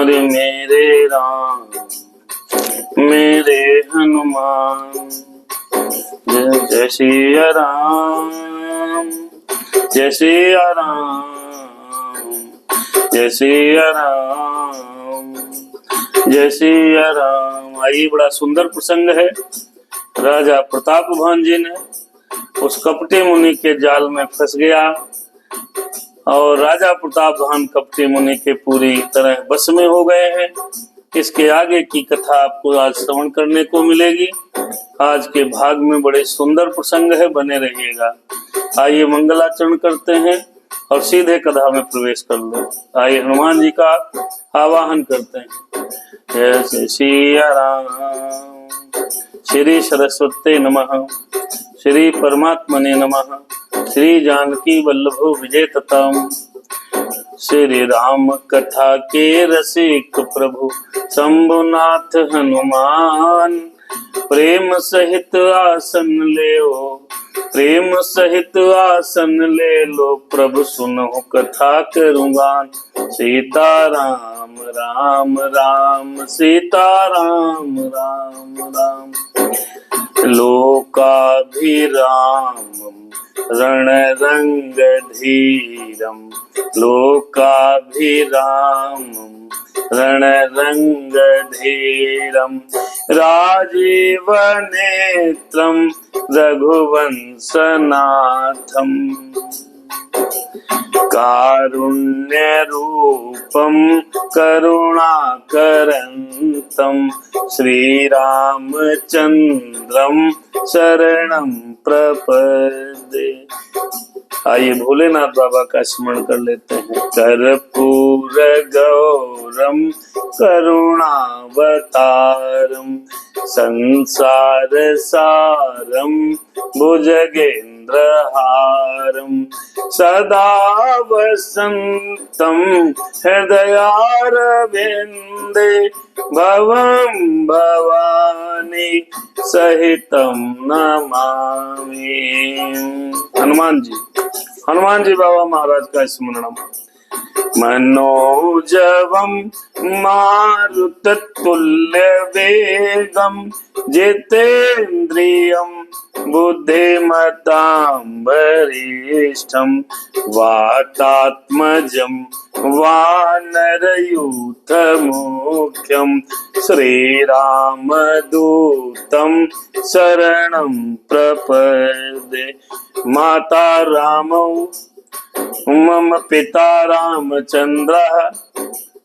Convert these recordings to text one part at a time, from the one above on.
अरे मेरे राम मेरे हनुमान, जय जय सिया राम, जय सिया राम, जय सिया राम, जय सिया राम। आइए, बड़ा सुंदर प्रसंग है। राजा प्रतापभान जी ने उस कपटे मुनि के जाल में फंस गया और राजा प्रतापभान कपटे मुनि के पूरी तरह बस में हो गए हैं। इसके आगे की कथा आपको आज श्रवण करने को मिलेगी। आज के भाग में बड़े सुंदर प्रसंग है, बने रहिएगा। आइए मंगलाचरण करते हैं और सीधे कथा में प्रवेश कर लो। आइए हनुमान जी का आवाहन करते हैं। जय सिया राम, श्री सरस्वती नमः, श्री परमात्मने नमः, श्री जानकी वल्लभो विजयतताम। श्री राम कथा के रसिक प्रभु शंभुनाथ हनुमान, प्रेम सहित आसन ले ओ, प्रेम सहित आसन ले लो, प्रभु सुनो कथा करूँगान। सीता राम राम राम, सीता राम राम राम, लोकाभिराम रणरंग धीरम, लोकाभिराम रणरंग धीरम, राजीव नेत्रम रघुवंशनाथम, कारुण्य रूपम करुणाकरंतम, श्रीरामचंद्रम शरणं प्रपद्ये। आइए भोलेनाथ बाबा का स्मरण कर लेते हैं। कर्पूर गौरम करुणावतारम, संसार सारम भुजगेन्द्रहारम, सदा वसंतम हृदयारविंदे, भवं भवानी सहितं नमामि। हनुमान जी बाबा महाराज का स्मरण। मनोजवम मारुततुल्य वेगम, जितेन्द्रियम बुद्धिमतां वरिष्ठम, वातात्मजं वानरयूथमुख्यं, श्रीरामदूतं शरणं प्रपद्ये। माता रामौ मम पिता रामचंद्रः,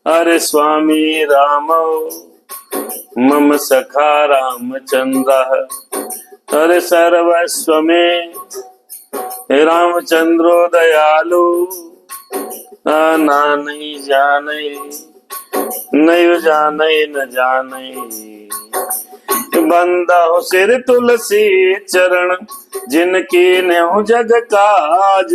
अरे स्वामी रामौ मम सखा रामचंद्रः, अरे सर्वस्व में रामचंद्रो दयालु, आना नहीं जाने नहीं जाने न जाने, बंदा हो सिर तुलसी चरण, जिनकी नेहु जग काज,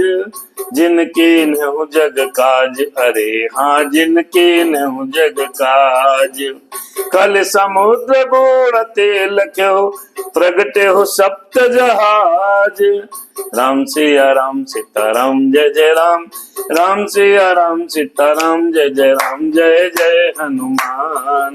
जिनकी नेहु जग काज, अरे हाँ जिनकी नेहु जग काज। कल समुद्र गोड़ तेल क्यों प्रगटे हो सप्त जहाज, राम सिया राम सीता राम जय जय राम, राम सिया राम सीता राम जय जय राम, जय जय हनुमान।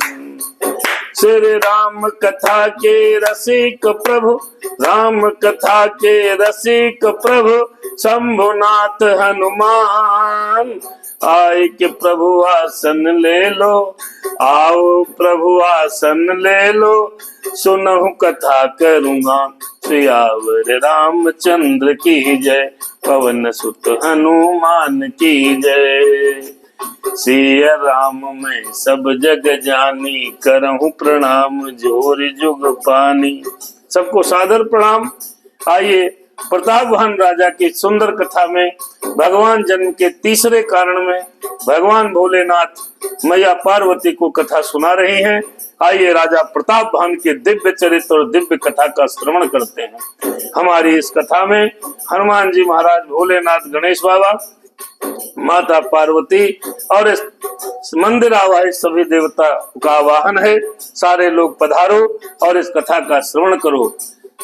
श्री राम कथा के रसिक प्रभु, राम कथा के रसिक प्रभु शंभुनाथ हनुमान, आए के प्रभु आसन ले लो, आओ प्रभु आसन ले लो, सुनहु कथा करूँगा। सियावर रामचंद्र की जय, पवन सुत हनुमान की जय। सिया राम में सब जग जानी, करहूं प्रणाम जोर जुग पानी। सबको सादर प्रणाम। आइए प्रतापभान राजा की सुंदर कथा में भगवान जन्म के तीसरे कारण में भगवान भोलेनाथ मैया पार्वती को कथा सुना रहे हैं। आइए राजा प्रतापभान के दिव्य चरित्र और दिव्य कथा का श्रवण करते हैं। हमारी इस कथा में हनुमान जी महाराज, भोलेनाथ, गणेश बाबा, माता पार्वती और इस मंदिर आवाहित सभी देवता का आवाहन है। सारे लोग पधारो और इस कथा का श्रवण करो।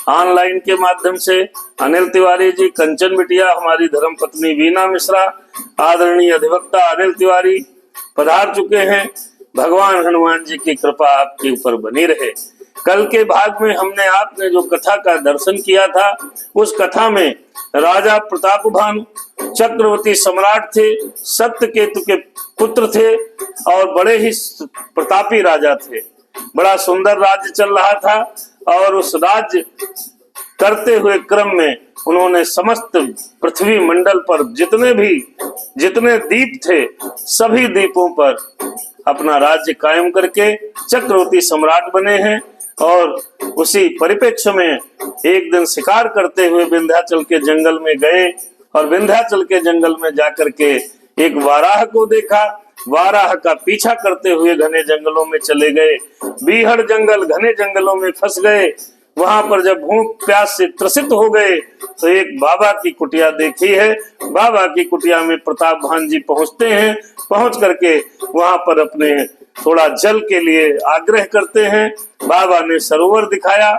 ऑनलाइन के माध्यम से अनिल तिवारी जी, कंचन बिटिया, हमारी धर्मपत्नी वीना मिश्रा, आदरणीय अधिवक्ता अनिल तिवारी पधार चुके हैं। भगवान हनुमान जी की कृपा आपके ऊपर बनी रहे। कल के भाग में हमने आपने जो कथा का दर्शन किया था, उस कथा में राजा प्रतापभानु चक्रवर्ती सम्राट थे, सत्यकेतु के पुत्र थे और बड़े ही प्रतापी राजा थे। बड़ा सुंदर राज्य चल रहा था और उस राज्य करते हुए क्रम में उन्होंने समस्त पृथ्वी मंडल पर जितने द्वीप थे, सभी द्वीपों पर अपना राज्य कायम करके चक्रवर्ती सम्राट बने हैं। और उसी परिप्रेक्ष्य में एक दिन शिकार करते हुए विंध्याचल के जंगल में गए और विंध्याचल के जंगल में जाकर के एक वाराह को देखा। वाराह का पीछा करते हुए घने जंगलों में चले गए, बीहड़ जंगल घने जंगलों में फंस गए। वहां पर जब भूख प्यास से त्रसित हो गए तो एक बाबा की कुटिया देखी है। बाबा की कुटिया में प्रतापभान जी पहुंचते हैं। पहुंच करके वहां पर अपने थोड़ा जल के लिए आग्रह करते हैं। बाबा ने सरोवर दिखाया,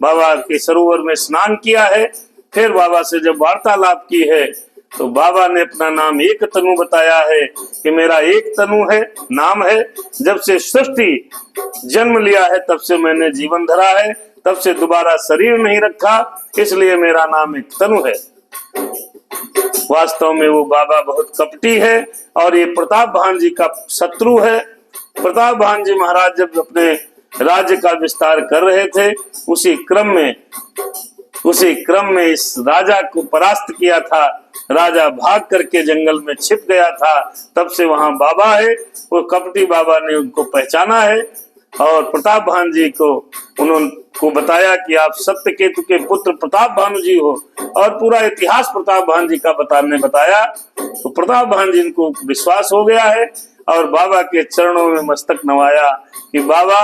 बाबा के सरोवर में स्नान किया है। फिर बाबा से जब वार्तालाप की है तो बाबा ने अपना नाम एक तनु बताया है कि मेरा एक तनु है, नाम है। जब से सृष्टि जन्म लिया है तब से मैंने जीवन धरा है, तब से दोबारा शरीर नहीं रखा, इसलिए मेरा नाम एक तनु है। वास्तव में वो बाबा बहुत कपटी है और ये प्रतापभान जी का शत्रु है। प्रतापभान जी महाराज जब अपने राज्य का विस्तार कर रहे थे, उसी क्रम में इस राजा को परास्त किया था। राजा भाग करके जंगल में छिप गया था। तब से वहां बाबा है, वो कपटी बाबा ने उनको पहचाना है और प्रतापभान जी को उन्होंने बताया कि आप सत्यकेतु के पुत्र प्रतापभानु जी हो और पूरा इतिहास प्रतापभान जी का बताया। तो प्रतापभान जी को विश्वास हो गया है और बाबा के चरणों में मस्तक नवाया कि बाबा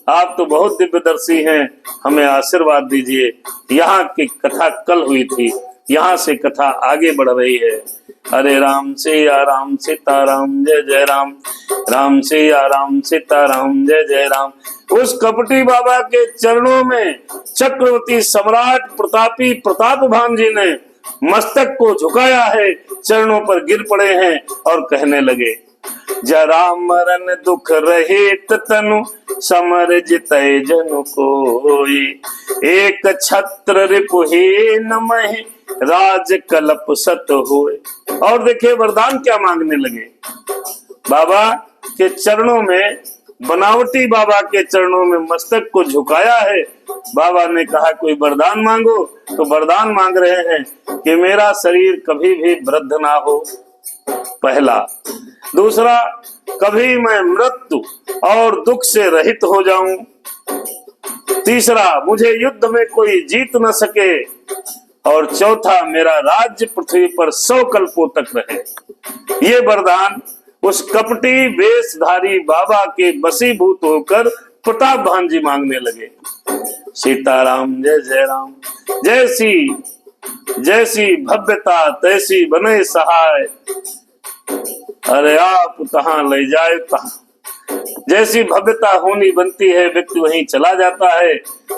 आप तो बहुत दिव्यदर्शी हैं, हमें आशीर्वाद दीजिए। यहाँ की कथा कल हुई थी, यहाँ से कथा आगे बढ़ रही है। हरे राम सिया राम सीताराम जय जय राम, राम सिया राम सीताराम जय जय राम। उस कपटी बाबा के चरणों में चक्रवर्ती सम्राट प्रतापी प्रतापभान जी ने मस्तक को झुकाया है, चरणों पर गिर पड़े हैं और कहने लगे, जरा मरण दुख रहित तनु समर जितै जनु कोई, एक छत्र रिपुहीन महि राज कल्प सत होए। और देखिए वरदान क्या मांगने लगे। बाबा के चरणों में, बनावटी बाबा के चरणों में मस्तक को झुकाया है। बाबा ने कहा कोई वरदान मांगो, तो वरदान मांग रहे हैं कि मेरा शरीर कभी भी वृद्ध ना हो, पहला। दूसरा, कभी मैं मृत्यु और दुख से रहित हो जाऊं। तीसरा, मुझे युद्ध में कोई जीत न सके। और चौथा, मेरा राज्य पृथ्वी पर 100 कल्पों तक रहे। ये वरदान उस कपटी वेशधारी बाबा के वशीभूत होकर प्रतापभान जी मांगने लगे। सीताराम जय जय राम। जैसी भव्यता तैसी बने सहाय, अरे आप तहां ले जाए तहां। जैसी भव्यता होनी बनती है, व्यक्ति वहीं चला जाता है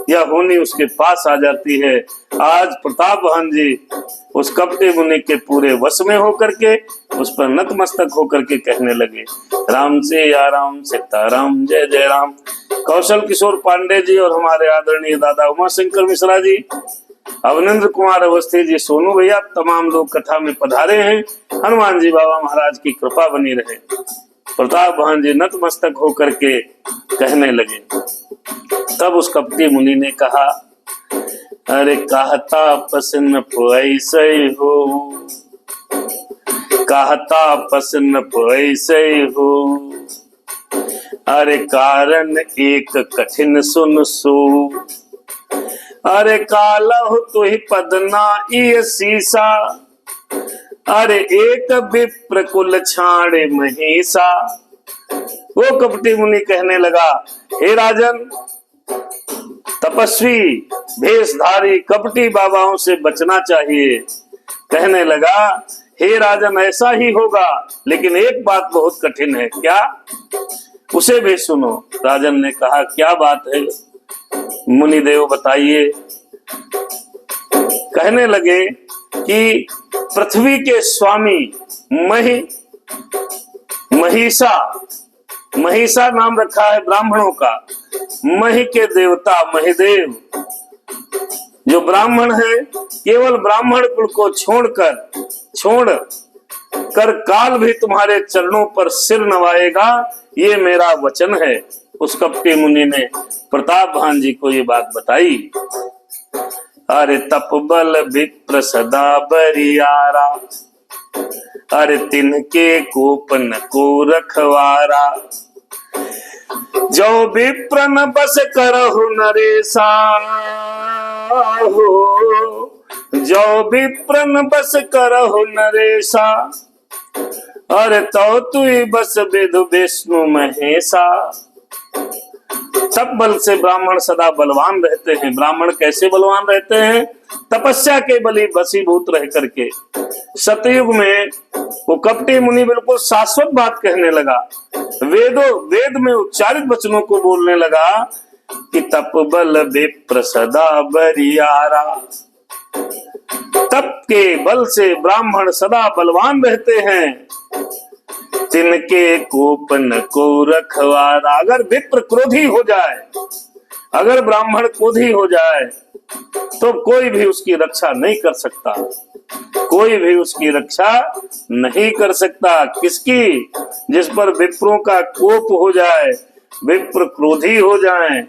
या होनी उसके पास आ जाती है। आज प्रतापभान जी उस कपटी मुनि के पूरे वश में होकर के उस पर नतमस्तक होकर के कहने लगे, राम से या राम सीताराम जय जय राम। कौशल किशोर पांडे जी और हमारे आदरणीय दादा उमाशंकर मिश्रा जी, अवनिंद्र कुमार अवस्थी जी, सोनू भैया, तमाम लोग कथा में पधारे हैं। हनुमान जी बाबा महाराज की कृपा बनी रहे। प्रतापभान जी नतमस्तक होकर के कहने लगे। तब उस कपटी मुनि ने कहा, अरे कहता पसन पैसे हो, कहता पसन पैसे हो, अरे कारण एक कठिन सुन सो, अरे कालहु तुहि पदना ई सीसा, अरे एक विप्र कुल छाड़े महेशा। वो कपटी मुनि कहने लगा, हे राजन, तपस्वी भेषधारी कपटी बाबाओं से बचना चाहिए। कहने लगा, हे राजन ऐसा ही होगा, लेकिन एक बात बहुत कठिन है। क्या? उसे भी सुनो। राजन ने कहा, क्या बात है मुनिदेव बताइए। कहने लगे कि पृथ्वी के स्वामी महिषा महिषा नाम रखा है ब्राह्मणों का। मही के देवता महिदेव, जो ब्राह्मण है, केवल ब्राह्मण कुल को छोड़ कर काल भी तुम्हारे चरणों पर सिर नवाएगा, ये मेरा वचन है। उस कपटी मुनि ने प्रताप भान जी को ये बात बताई। अरे तप बल विप्र सदा बरियारा, अरे तिनके कोपन को रखवारा। जो विप्र न बस करहु नरेसा हो, जो विप्र न बस करहु नरेसा, अरे तो तु बस विदु विष्णु महेशा। तप बल से ब्राह्मण सदा बलवान रहते हैं। ब्राह्मण कैसे बलवान रहते हैं? तपस्या के बली बसीभूत रह करके। सतयुग में वो कपटी मुनि बिल्कुल शाश्वत बात कहने लगा, वेद में उच्चारित वचनों को बोलने लगा कि तप बल विप्र सदा बरियारा। तप के बल से ब्राह्मण सदा बलवान रहते हैं। तिनके कोपन को रखवारा। अगर विप्र क्रोधी हो जाए, अगर ब्राह्मण क्रोधी हो जाए, तो कोई भी उसकी रक्षा नहीं कर सकता, कोई भी उसकी रक्षा नहीं कर सकता। किसकी? जिस पर विप्रों का कोप हो जाए, विप्र क्रोधी हो जाए।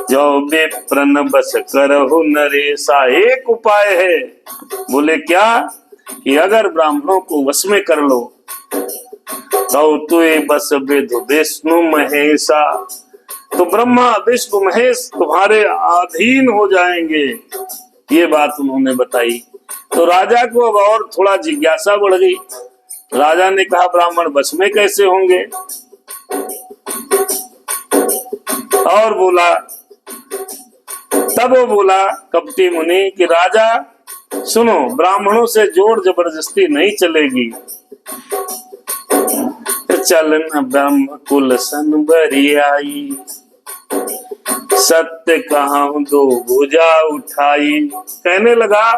जो विप्र न बस करहु नरेसा। एक उपाय है, बोले क्या? कि अगर ब्राह्मणों को वश में कर लो तो तुए बस विदु विष्णु महेशा, तो ब्रह्मा विष्णु महेश तुम्हारे अधीन हो जाएंगे। ये बात उन्होंने बताई तो राजा को अब और थोड़ा जिज्ञासा बढ़ गई। राजा ने कहा ब्राह्मण वश में कैसे होंगे? और बोला, तब वो बोला कपटी मुनि कि राजा सुनो, ब्राह्मणों से जोर जबरदस्ती नहीं चलेगी। चलन ब्रह्म कुल सन बरियाई, सत्य कहूं दो भुजा उठाई। कहने लगा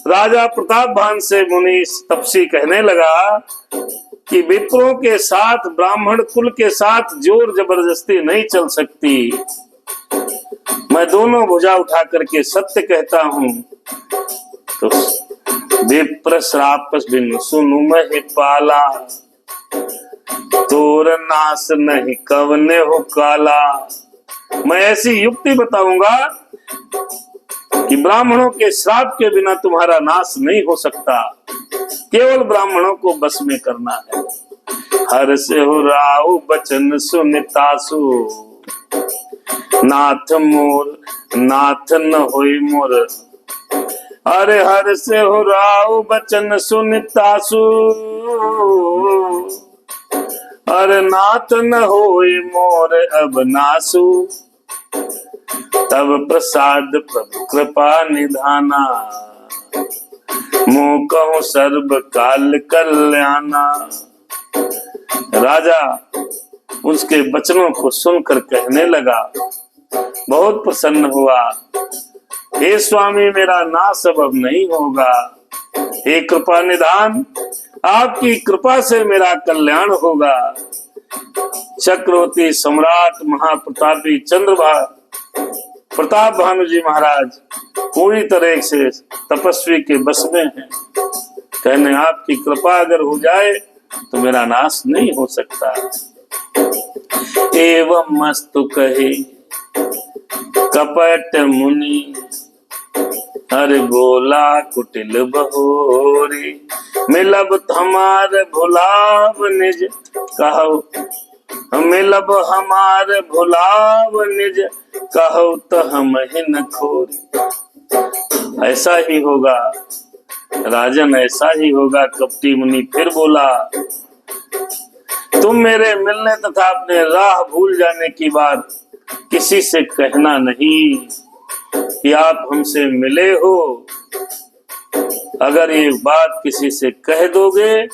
राजा प्रताप भान से मुनि तपसी कहने लगा कि विप्रों के साथ, ब्राह्मण कुल के साथ जोर जबरदस्ती नहीं चल सकती। मैं दोनों भुजा उठा करके सत्य कहता हूं। तो विप्र श्राप बिन सुनु महि पाला, तोर नाश नहीं कवने हो काला। मैं ऐसी युक्ति बताऊंगा कि ब्राह्मणों के श्राप के बिना तुम्हारा नाश नहीं हो सकता, केवल ब्राह्मणों को बस में करना है। हर से हो राव बचन सुनितासु, नाथ मोर नाथ न होई मोर। अरे हर से हो राव बचन सुनितासु, अरे नाथ न होई मोर अब नासु। तब प्रसाद प्रभु कृपा निधाना, मुँह कहूँ सर्व काल कल्याणा। राजा उसके वचनों को सुनकर कहने लगा, बहुत प्रसन्न हुआ। हे स्वामी, मेरा नाश अब नहीं होगा। हे कृपा निधान, आपकी कृपा से मेरा कल्याण होगा। चक्रवर्ती सम्राट महाप्रतापी प्रताप भानु जी महाराज पूरी तरह से तपस्वी के बस में हैं। कहने आपकी कृपा अगर हो जाए तो मेरा नाश नहीं हो सकता। एवं मस्तु कहे कपट मुनि, अरे बोला कुटिल बहोरी। मिलब हमार भुलाव निज कहो, मिलब हमार भुलाव निज कहो तो हम ही न खोरी। ऐसा ही होगा राजन, ऐसा ही होगा। कपटी मुनि फिर बोला, तुम मेरे मिलने तथा अपने राह भूल जाने की बात किसी से कहना नहीं कि आप हमसे मिले हो। अगर ये बात किसी से कह दोगे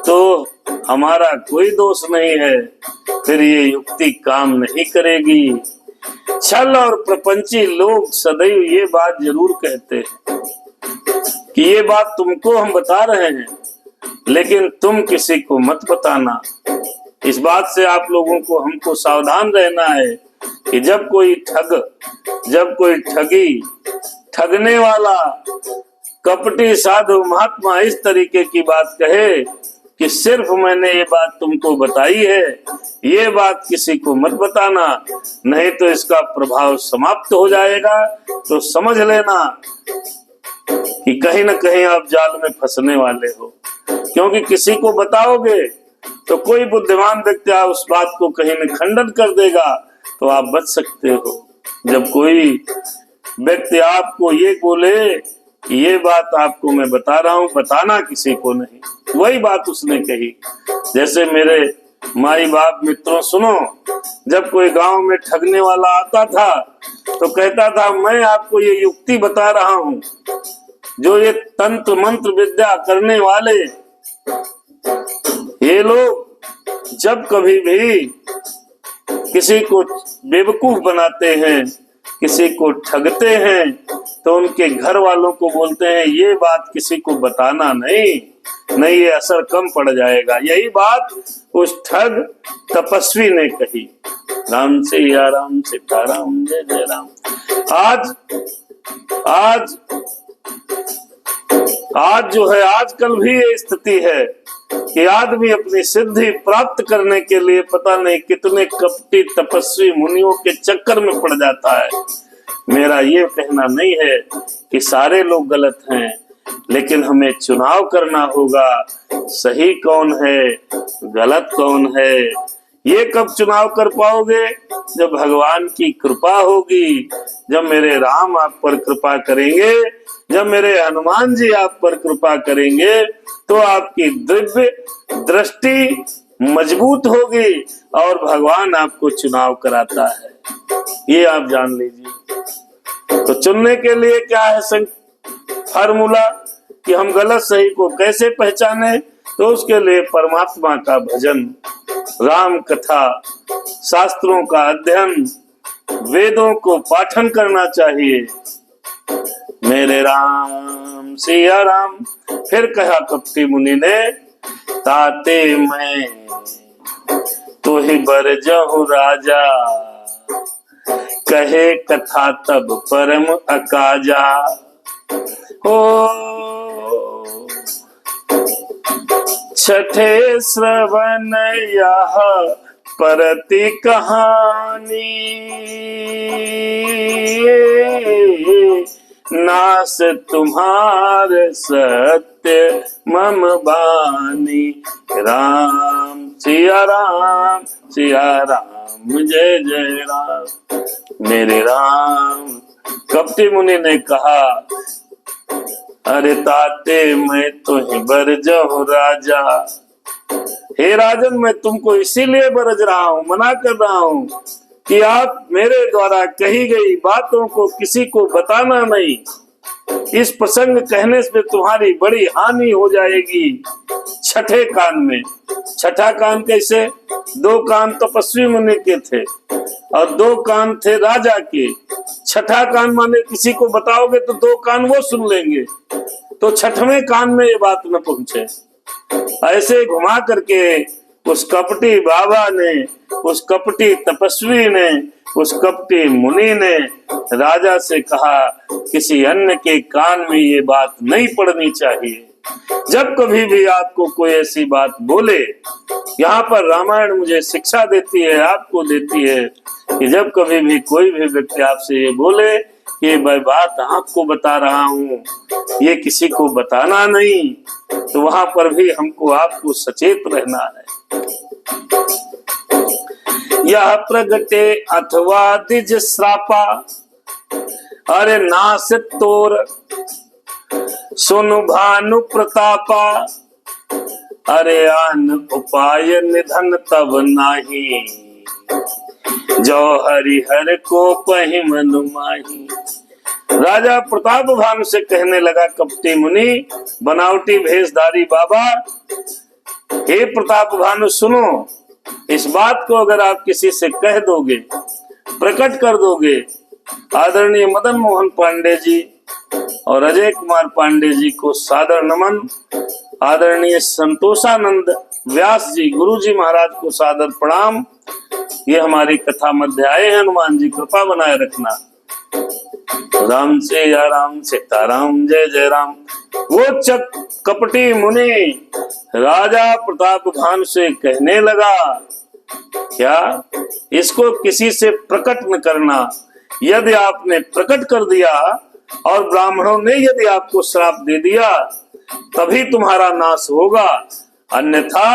तो हमारा कोई दोष नहीं है, फिर ये युक्ति काम नहीं करेगी। छल और प्रपंची लोग सदैव ये बात जरूर कहते हैं कि ये बात तुमको हम बता रहे हैं, लेकिन तुम किसी को मत बताना। इस बात से आप लोगों को हमको सावधान रहना है कि जब कोई ठगी, ठगने वाला कपटी साधु महात्मा इस तरीके की बात कहे कि सिर्फ मैंने ये बात तुमको बताई है, ये बात किसी को मत बताना, नहीं तो इसका प्रभाव समाप्त हो जाएगा, तो समझ लेना कि कहीं ना कहीं आप जाल में फंसने वाले हो। क्योंकि किसी को बताओगे तो कोई बुद्धिमान व्यक्ति उस बात को कहीं न खंडन कर देगा, तो आप बच सकते हो। जब कोई व्यक्ति आपको ये बोले कि ये बात आपको मैं बता रहा हूं, बताना किसी को नहीं, वही बात उसने कही। जैसे मेरे माई बाप मित्रों सुनो, जब कोई गांव में ठगने वाला आता था तो कहता था मैं आपको ये युक्ति बता रहा हूं, जो ये तंत्र मंत्र विद्या करने वाले ये लोग जब कभी भी किसी को बेवकूफ बनाते हैं, किसी को ठगते हैं, तो उनके घर वालों को बोलते हैं ये बात किसी को बताना नहीं, ये असर कम पड़ जाएगा। यही बात उस ठग तपस्वी ने कही। राम सिया राम, सीताराम, जय जय राम। आज जो है, आजकल भी ये स्थिति है कि आदमी अपनी सिद्धि प्राप्त करने के लिए पता नहीं कितने कपटी तपस्वी मुनियों के चक्कर में पड़ जाता है। मेरा ये कहना नहीं है कि सारे लोग गलत हैं, लेकिन हमें चुनाव करना होगा, सही कौन है, गलत कौन है। ये कब चुनाव कर पाओगे? जब भगवान की कृपा होगी, जब मेरे राम आप पर कृपा करेंगे, जब मेरे हनुमान जी आप पर कृपा करेंगे, तो आपकी दिव्य दृष्टि मजबूत होगी और भगवान आपको चुनाव कराता है, ये आप जान लीजिए। तो चुनने के लिए क्या है फार्मूला कि हम गलत सही को कैसे पहचाने? तो उसके लिए परमात्मा का भजन, राम कथा, शास्त्रों का अध्ययन, वेदों को पाठन करना चाहिए। मेरे राम सिया राम। फिर कहा कपटी मुनि ने, ताते मैं तो ही बर जहु राजा, कहे कथा तब परम अकाजा। हो छठे श्रवण यह परति कहानी, नास तुम्हार सत्य मम बानी। राम सिया राम, सिया राम, जय जय राम। मेरे राम। कपटी मुनि ने कहा, अरे ताते मैं तो ही बर जहु राजा। हे राजन, मैं तुमको इसीलिए बरज रहा हूँ, मना कर रहा हूँ कि आप मेरे द्वारा कही गई बातों को किसी को बताना नहीं। इस प्रसंग कहने से तुम्हारी बड़ी हानि हो जाएगी। छठे कान में, छठा कान कैसे? 2 कान तपस्वी मुनि के थे और 2 कान थे राजा के। छठा कान माने किसी को बताओगे तो 2 कान वो सुन लेंगे, तो छठवें कान में ये बात न पहुंचे। ऐसे घुमा करके उस कपटी बाबा ने, उस कपटी तपस्वी ने, उस कपटी मुनि ने राजा से कहा, किसी अन्य के कान में ये बात नहीं पड़नी चाहिए। जब कभी भी आपको कोई ऐसी बात बोले, यहाँ पर रामायण मुझे शिक्षा देती है, आपको देती है कि जब कभी भी कोई भी व्यक्ति आपसे ये बोले कि मैं बात आपको बता रहा हूँ, ये किसी को बताना नहीं, तो वहां पर भी हमको आपको सचेत रहना है। यह प्रगटे अथवा द्विज श्रापा, अरे नास तोर सुनु भानु प्रतापा। अरे आन उपाय निधन तब नाही, जो हरिहर को पहि मनु माही। राजा प्रताप भानु से कहने लगा कपटी मुनि, बनावटी भेषधारी बाबा, हे प्रताप भानु सुनो, इस बात को अगर आप किसी से कह दोगे, प्रकट कर दोगे, आदरणीय मदन मोहन पांडे जी और अजय कुमार पांडे जी को सादर नमन, आदरणीय संतोषानंद व्यास जी, गुरु जी महाराज को सादर प्रणाम। ये हमारी कथा मध्य आए हैं, हनुमान जी कृपा बनाए रखना। राम से या राम, सीताराम, जय जय राम। वो कपटी मुनि राजा प्रताप भानु से कहने लगा, क्या इसको किसी से प्रकट न करना। यदि आपने प्रकट कर दिया और ब्राह्मणों ने यदि आपको श्राप दे दिया तभी तुम्हारा नाश होगा, अन्यथा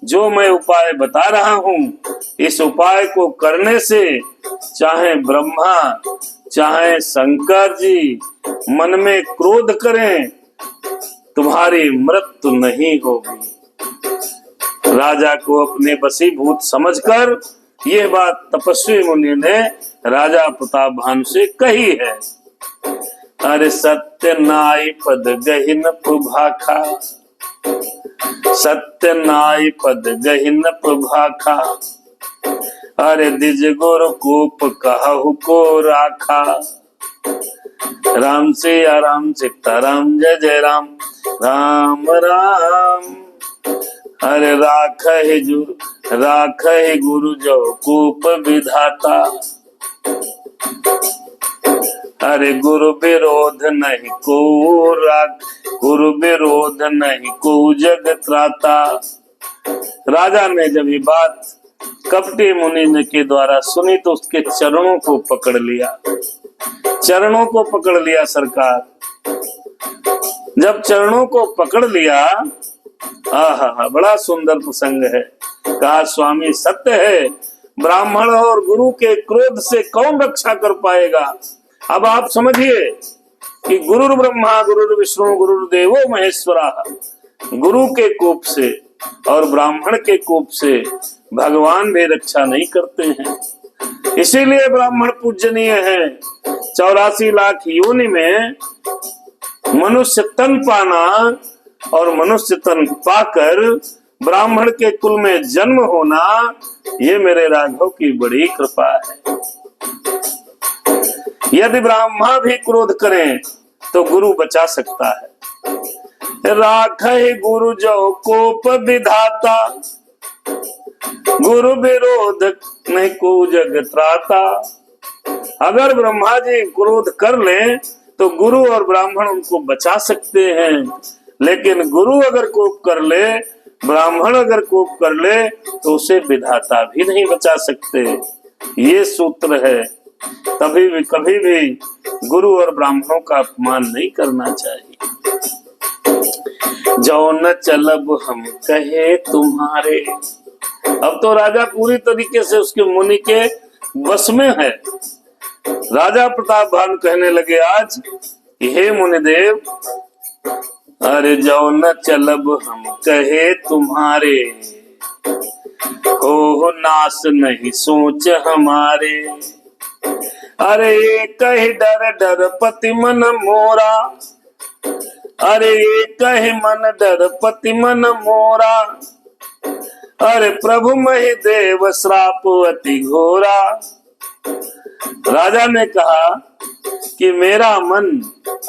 जो मैं उपाय बता रहा हूं इस उपाय को करने से चाहे ब्रह्मा चाहे शंकर जी मन में क्रोध करें, तुम्हारी मृत्यु नहीं होगी। राजा को अपने वशीभूत समझकर यह बात तपस्वी मुनि ने राजा प्रताप भानु से कही है। अरे सत्य नाई पद गहिन प्रभाखा, सत्य नाई पद गहिन प्रभाखा, अरे दिज गुरु कूप कहु को राखा। राम से या राम, सीताराम, जय जय राम। राम राम अरे राख गुरु जो कूप विधाता, अरे गुरु विरोध नहीं को राख, गुरु विरोध नहीं को जग त्राता। राजा ने जब ये बात कपटी मुनि के द्वारा सुनी तो उसके चरणों को पकड़ लिया, चरणों को पकड़ लिया सरकार। जब चरणों को पकड़ लिया, आहा बड़ा सुंदर प्रसंग है। कहा स्वामी सत्य है, ब्राह्मण और गुरु के क्रोध से कौन रक्षा कर पाएगा। अब आप समझिए कि गुरु ब्रह्मा गुरु विष्णु गुरु देवो महेश्वरा, गुरु के कोप से और ब्राह्मण के कोप से भगवान भी रक्षा नहीं करते हैं। इसीलिए ब्राह्मण पूजनीय है। 84 लाख योनि में मनुष्य तन पाना और मनुष्य तन पाकर ब्राह्मण के कुल में जन्म होना, ये मेरे राघव की बड़ी कृपा है। यदि ब्राह्मण भी क्रोध करें तो गुरु बचा सकता है। राखे गुरु जो कोप विधाता, गुरु विरोध नहीं को जग त्राता। अगर ब्रह्मा जी क्रोध कर ले तो गुरु और ब्राह्मण उनको बचा सकते हैं, लेकिन गुरु अगर कोप कर ले, ब्राह्मण अगर कोप कर ले तो उसे विधाता भी नहीं बचा सकते। ये सूत्र है। कभी भी गुरु और ब्राह्मणों का अपमान नहीं करना चाहिए। जो न चलब हम कहे तुम्हारे। अब तो राजा पूरी तरीके से उसके मुनि के वश में है। राजा प्रताप भानु कहने लगे आज, हे मुनिदेव, अरे जो न चलब हम कहे तुम्हारे, हो नाश नहीं सोच हमारे। अरे कही डर डर पति मन मोरा, अरे कही मन डर पति मन मोरा। अरे प्रभु मही देव श्राप अति घोरा। राजा ने कहा कि मेरा मन,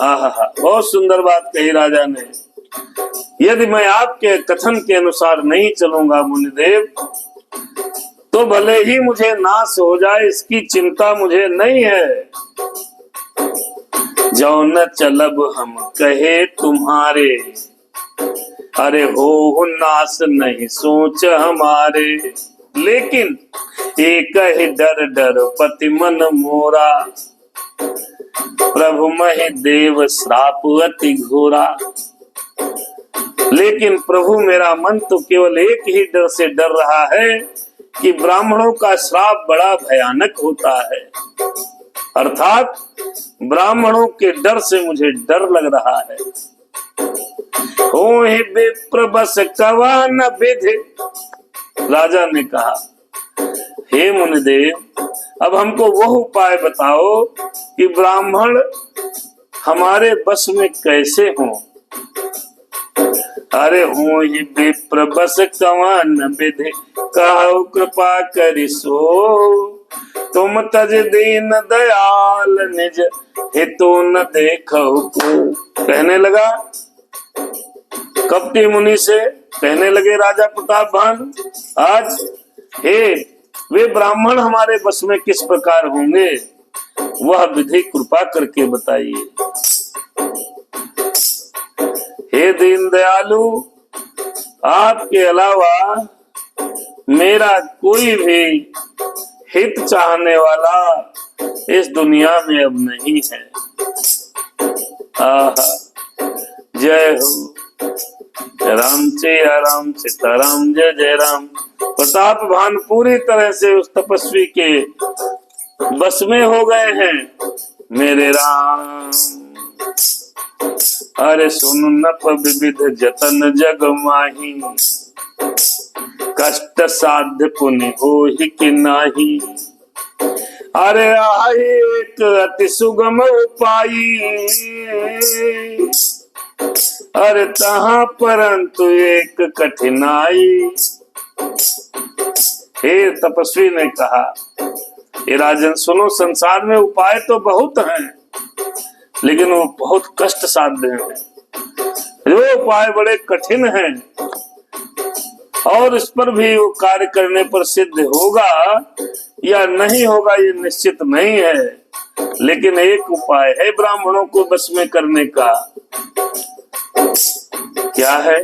आहा बहुत सुंदर बात कही राजा ने, यदि मैं आपके कथन के अनुसार नहीं चलूंगा मुनिदेव तो भले ही मुझे नाश हो जाए, इसकी चिंता मुझे नहीं है। जो न चलब हम कहे तुम्हारे, अरे हो नाश नहीं सोच हमारे। लेकिन एक ही डर डर पति मन मोरा, प्रभु महि देव श्राप अति घोरा। लेकिन प्रभु मेरा मन तो केवल एक ही डर से डर रहा है कि ब्राह्मणों का श्राप बड़ा भयानक होता है, अर्थात ब्राह्मणों के डर से मुझे डर लग रहा है। हो ही विप्र बस कवन विधि। राजा ने कहा, हे मुनिदेव, अब हमको वह उपाय बताओ कि ब्राह्मण हमारे बस में कैसे हों। अरे हो ही विप्र बस कवन विधि, कहो कृपा करिसो। तुम तज दीन दयाल निज हितो न देखो को। कहने लगा कपटी मुनि से कहने लगे राजा प्रताप भान, आज हे वे ब्राह्मण हमारे बस में किस प्रकार होंगे, वह विधि कृपा करके बताइए। हे दीन दयालु, आपके अलावा मेरा कोई भी हित चाहने वाला इस दुनिया में अब नहीं है। आहा, जय हो राम जय राम, सीताराम जय जय राम। प्रताप भान पूरी तरह से उस तपस्वी के बस में हो गए हैं। मेरे राम, अरे सुन नप विविध जतन जग माही, कष्ट साध्य पुण्य हो ही कि नाही। अरे आए एक अति सुगम उपाय, अरे तहाँ परंतु एक कठिनाई। हे तपस्वी ने कहा, ये राजन सुनो, संसार में उपाय तो बहुत हैं, लेकिन वो बहुत कष्ट साध्य हैं। जो उपाय बड़े कठिन हैं और इस पर भी वो कार्य करने पर सिद्ध होगा या नहीं होगा ये निश्चित नहीं है। लेकिन एक उपाय है ब्राह्मणों को बस में करने का। क्या है?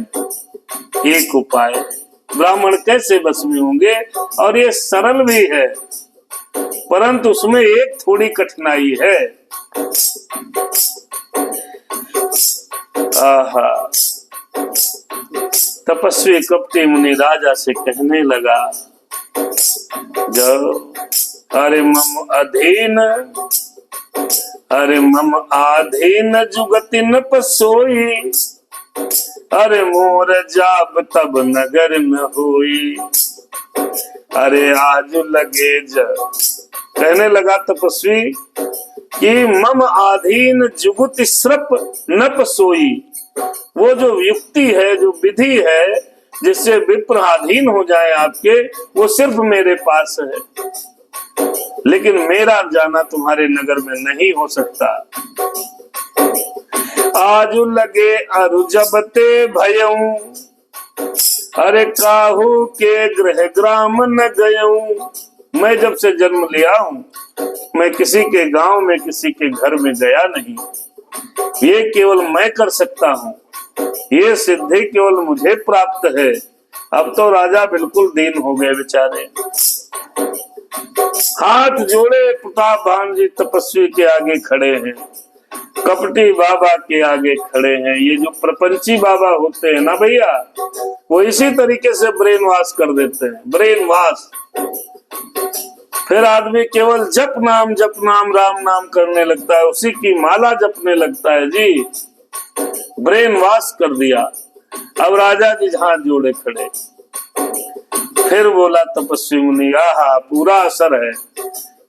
एक उपाय है। ब्राह्मण कैसे बस में होंगे, और ये सरल भी है, परंतु उसमें एक थोड़ी कठिनाई है। आहा, तपस्वी कपटी मुनि राजा से कहने लगा, जो अरे मम अधीन, अरे मम आधीन जुगति न पसोई, अरे मोर जाब तब नगर में हुई। अरे आज लगे कहने लगा तपस्वी कि मम आधीन जुगुत स्रप न पसोई, वो जो युक्ति है, जो विधि है जिससे विप्र अधीन हो जाए आपके, वो सिर्फ मेरे पास है, लेकिन मेरा जाना तुम्हारे नगर में नहीं हो सकता। आज लगे अरु जबते भयऊ, अरे काहू के गृह ग्राम न गयऊ। मैं जब से जन्म लिया हूँ, मैं किसी के गांव में, किसी के घर में गया नहीं। ये केवल मैं कर सकता हूँ, ये सिद्धि केवल मुझे प्राप्त है। अब तो राजा बिल्कुल दीन हो गए बेचारे, हाथ जोड़े प्रताप भान जी तपस्वी के आगे खड़े हैं, कपटी बाबा के आगे खड़े हैं। ये जो प्रपंची बाबा होते हैं ना भैया, वो इसी तरीके से ब्रेन वॉश कर देते हैं, ब्रेन वॉश। फिर आदमी केवल जप नाम राम नाम करने लगता है, उसी की माला जपने लगता है जी, ब्रेन वॉश कर दिया। अब राजा जी हाथ जोड़े खड़े, फिर बोला तपस्वी मुनि, आहा पूरा असर है।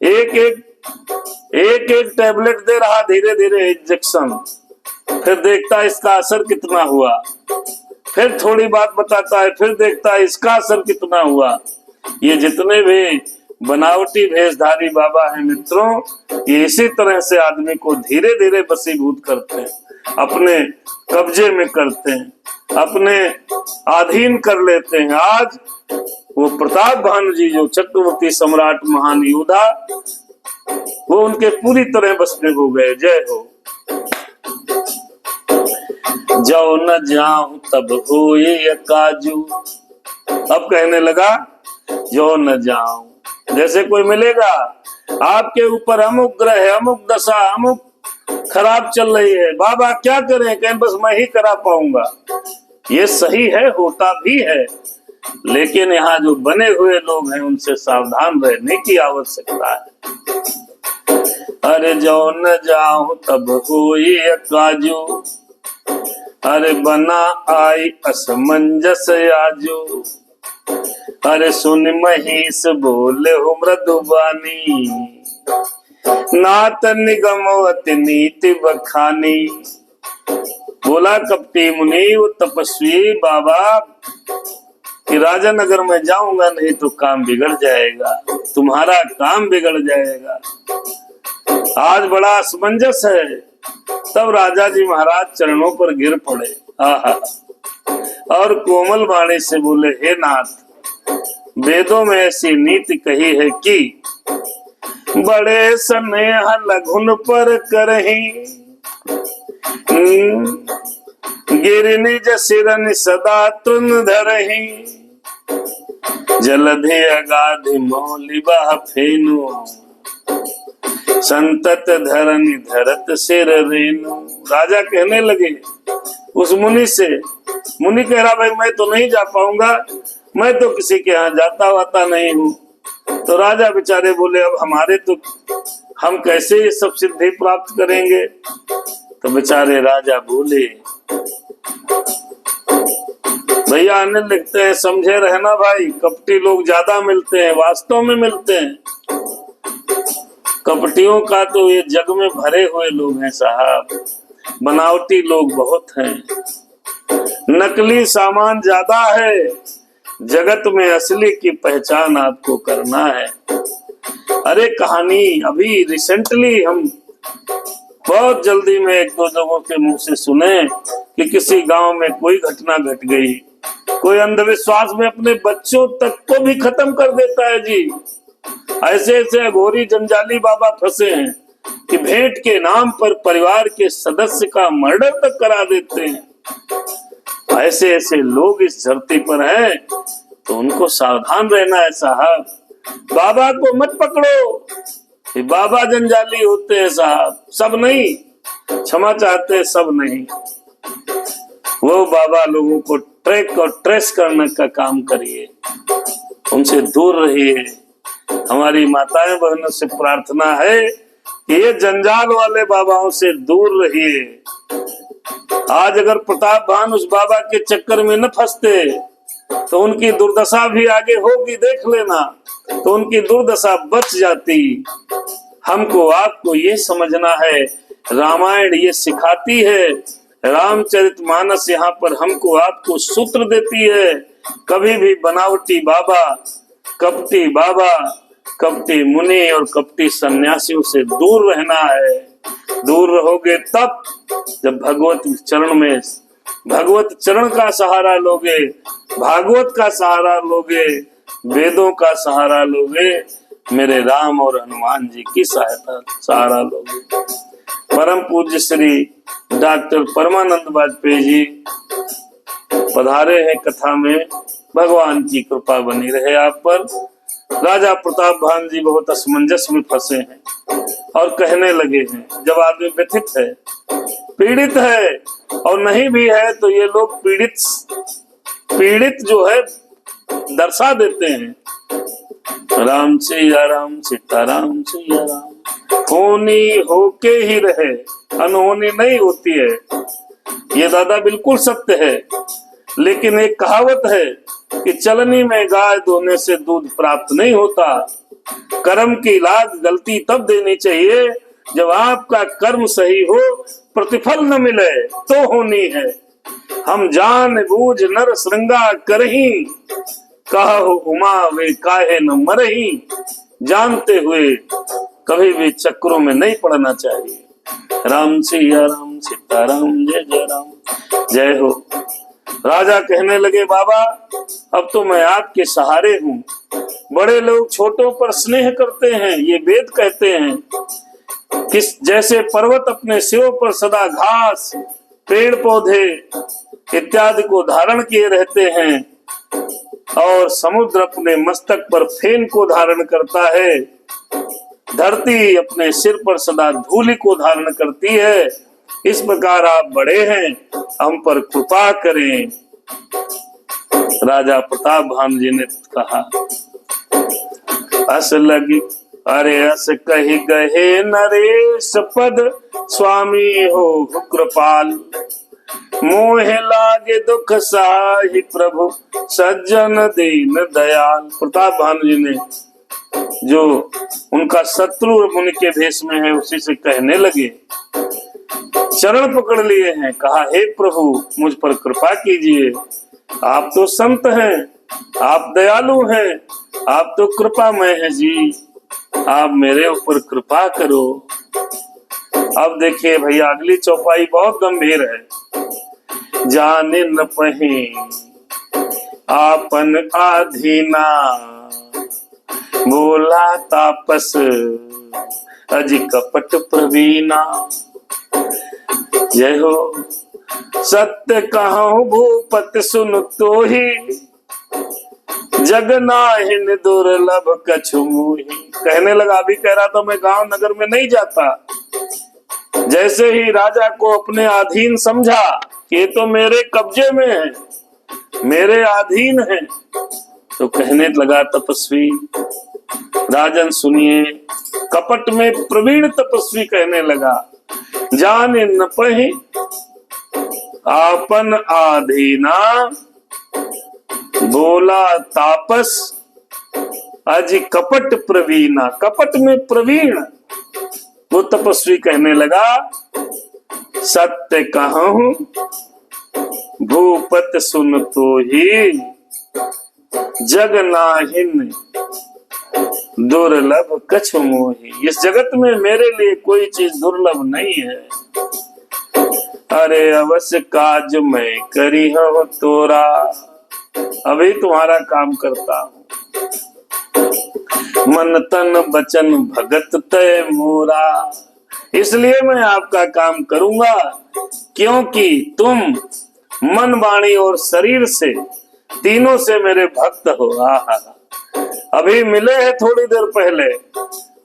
एक एक टैबलेट दे रहा, धीरे धीरे इंजेक्शन, फिर देखता है इसका असर कितना हुआ, फिर थोड़ी बात बताता है, फिर देखता है इसका असर कितना हुआ। ये जितने भी बनावटी भेषधारी बाबा हैं मित्रों, ये इसी तरह से आदमी को धीरे धीरे वशीभूत करते हैं, अपने कब्जे में करते हैं, अपने अधीन कर लेते हैं। आज वो प्रताप भानु जी जो चक्रवर्ती सम्राट महान योद्धा, वो उनके पूरी तरह बस में हो गए। जय हो। जाओ न जाऊं तब हो ये काजू, अब कहने लगा जो न जाऊं, जैसे कोई मिलेगा आपके ऊपर अमुक ग्रह, अमुक दशा, अमुक खराब चल रही है, बाबा क्या करें, कहें बस मैं ही करा पाऊंगा। ये सही है, होता भी है, लेकिन यहाँ जो बने हुए लोग हैं उनसे सावधान रहने की आवश्यकता है। अरे जो न जाऊं तब हो ये काजू, अरे बना आई असमंजस आजू। अरे सुन महिष बोले हो मृदुबानी, नात निगमवत नीति बखानी। बोला कपटी मुनि वो तपस्वी बाबा कि राजा नगर में जाऊंगा नहीं तो काम बिगड़ जाएगा, तुम्हारा काम बिगड़ जाएगा, आज बड़ा असमंजस है। तब राजा जी महाराज चरणों पर गिर पड़े। आहा, और कोमल वाणी से बोले, हे नाथ, वेदों में ऐसी नीति कही है कि बड़े स्नेह लघुन पर करही, गिरनी जसिरन सदा तुन धरही, जलधि अगाधि मौलि बह फेनु, संतत धरनी धरत सिर रेनु। राजा कहने लगे उस मुनि से, मुनि कह रहा, भाई मैं तो नहीं जा पाऊंगा, मैं तो किसी के यहाँ जाता वाता नहीं हूँ। तो राजा बेचारे बोले, अब हमारे तो हम कैसे ये सब सिद्धि प्राप्त करेंगे। तो बेचारे राजा बोले, भैया अन्य लिखते हैं, समझे रहना भाई, कपटी लोग ज्यादा मिलते हैं, वास्तव में मिलते हैं। कपटियों का तो ये जग में भरे हुए लोग हैं साहब, बनावटी लोग बहुत हैं, नकली सामान ज्यादा है। जगत में असली की पहचान आपको करना है। अरे कहानी अभी रिसेंटली हम बहुत जल्दी में एक दो लोगों के मुंह से सुने कि किसी गांव में कोई घटना घट गई, कोई अंधविश्वास में अपने बच्चों तक को भी खत्म कर देता है जी। ऐसे ऐसे अघोरी जंजाली बाबा फंसे हैं कि भेंट के नाम पर परिवार के सदस्य का मर्डर तक करा देते हैं। ऐसे ऐसे लोग इस धरती पर हैं, तो उनको सावधान रहना है साहब। बाबा को मत पकड़ो, ये बाबा जंजाली होते हैं साहब, सब नहीं, क्षमा चाहते सब नहीं। वो बाबा लोगों को ट्रैक और ट्रेस करने का काम करिए, उनसे दूर रहिए। हमारी माताएं बहनों से प्रार्थना है कि ये जंजाल वाले बाबाओं से दूर रहिए। आज अगर प्रताप भान उस बाबा के चक्कर में न फंसते तो उनकी दुर्दशा भी आगे होगी, देख लेना, तो उनकी दुर्दशा बच जाती। हमको आपको ये समझना है, रामायण ये सिखाती है, रामचरितमानस यहाँ पर हमको आपको सूत्र देती है। कभी भी बनावटी बाबा, कपटी बाबा, कपटी मुनि और कपटी सन्यासियों से दूर रहना है। दूर रहोगे तब जब भगवत चरण में, भगवत चरण का सहारा लोगे, भागवत का सहारा लोगे, वेदों का सहारा लोगे, मेरे राम और हनुमान जी की सहारा लोगे। परम पूज्य श्री डॉक्टर परमानंद वाजपेयी जी पधारे हैं कथा में, भगवान की कृपा बनी रहे आप पर। राजा प्रताप भान जी बहुत असमंजस में फंसे हैं और कहने लगे हैं, जब आदमी व्यथित है, पीड़ित है और नहीं भी है तो ये लोग पीड़ित जो है दर्शा देते हैं। राम सिया राम, सीताराम सिया राम, होनी होके ही रहे, अनहोनी नहीं होती है। ये दादा बिल्कुल सत्य है, लेकिन एक कहावत है कि चलनी में गाय धोने से दूध प्राप्त नहीं होता। कर्म की लाग गलती तब देनी चाहिए जब आपका कर्म सही हो, प्रतिफल न मिले तो होनी है। हम जान बूझ नर श्रृंगा करही, कहो उमा वे काहे न मरही। जानते हुए कभी भी चक्रों में नहीं पड़ना चाहिए। राम सिया राम, सीताराम, जय जय राम, जय हो। राजा कहने लगे, बाबा अब तो मैं आपके सहारे हूँ। बड़े लोग छोटों पर स्नेह करते हैं, ये वेद कहते हैं। किस जैसे पर्वत अपने सिरों पर सदा घास, पेड़ पौधे इत्यादि को धारण किए रहते हैं और समुद्र अपने मस्तक पर फेन को धारण करता है, धरती अपने सिर पर सदा धूलि को धारण करती है, इस प्रकार आप बड़े हैं, हम पर कृपा करें। राजा प्रताप भान जी ने कहा, अस लगी अरे अस कही गहे नरेश पद, स्वामी हो कृपाल, मोह लागे दुख साहि प्रभु, सज्जन दीन दयाल। प्रताप भानु जी ने जो उनका शत्रु मुनि के भेष में है उसी से कहने लगे, चरण पकड़ लिए हैं, कहा हे प्रभु मुझ पर कृपा कीजिए, आप तो संत हैं, आप दयालु हैं, आप तो कृपामय हैं जी, आप मेरे ऊपर कृपा करो। अब देखिए भैया अगली चौपाई बहुत गंभीर है। जाने न पहे आपन आधीना, बोला तापस अज कपट प्रवीणा। जय हो। सत्य कहूं भूपत सुन तो ही, जग नाहिन दुर्लभ कछु मोहि। कहने लगा, अभी कह रहा था मैं गांव नगर में नहीं जाता। जैसे ही राजा को अपने अधीन समझा कि ये तो मेरे कब्जे में है, मेरे अधीन है, तो कहने लगा तपस्वी, राजन सुनिए, कपट में प्रवीण तपस्वी कहने लगा, जाने न पहि आपन आधीना, बोला तापस अज कपट प्रवीणा। कपट में प्रवीण वो तपस्वी कहने लगा, सत्य कहूं भूपत सुन तो ही, जग नाहिन दुर्लभ कछु मोहि। इस जगत में मेरे लिए कोई चीज दुर्लभ नहीं है। अरे अवश्य काज मैं करी हूं तोरा, अभी तुम्हारा काम करता हूं। मन तन बचन भगत तय मोरा, इसलिए मैं आपका काम करूंगा क्योंकि तुम मन वाणी और शरीर से, तीनों से मेरे भक्त हो। आहा, अभी मिले हैं थोड़ी देर पहले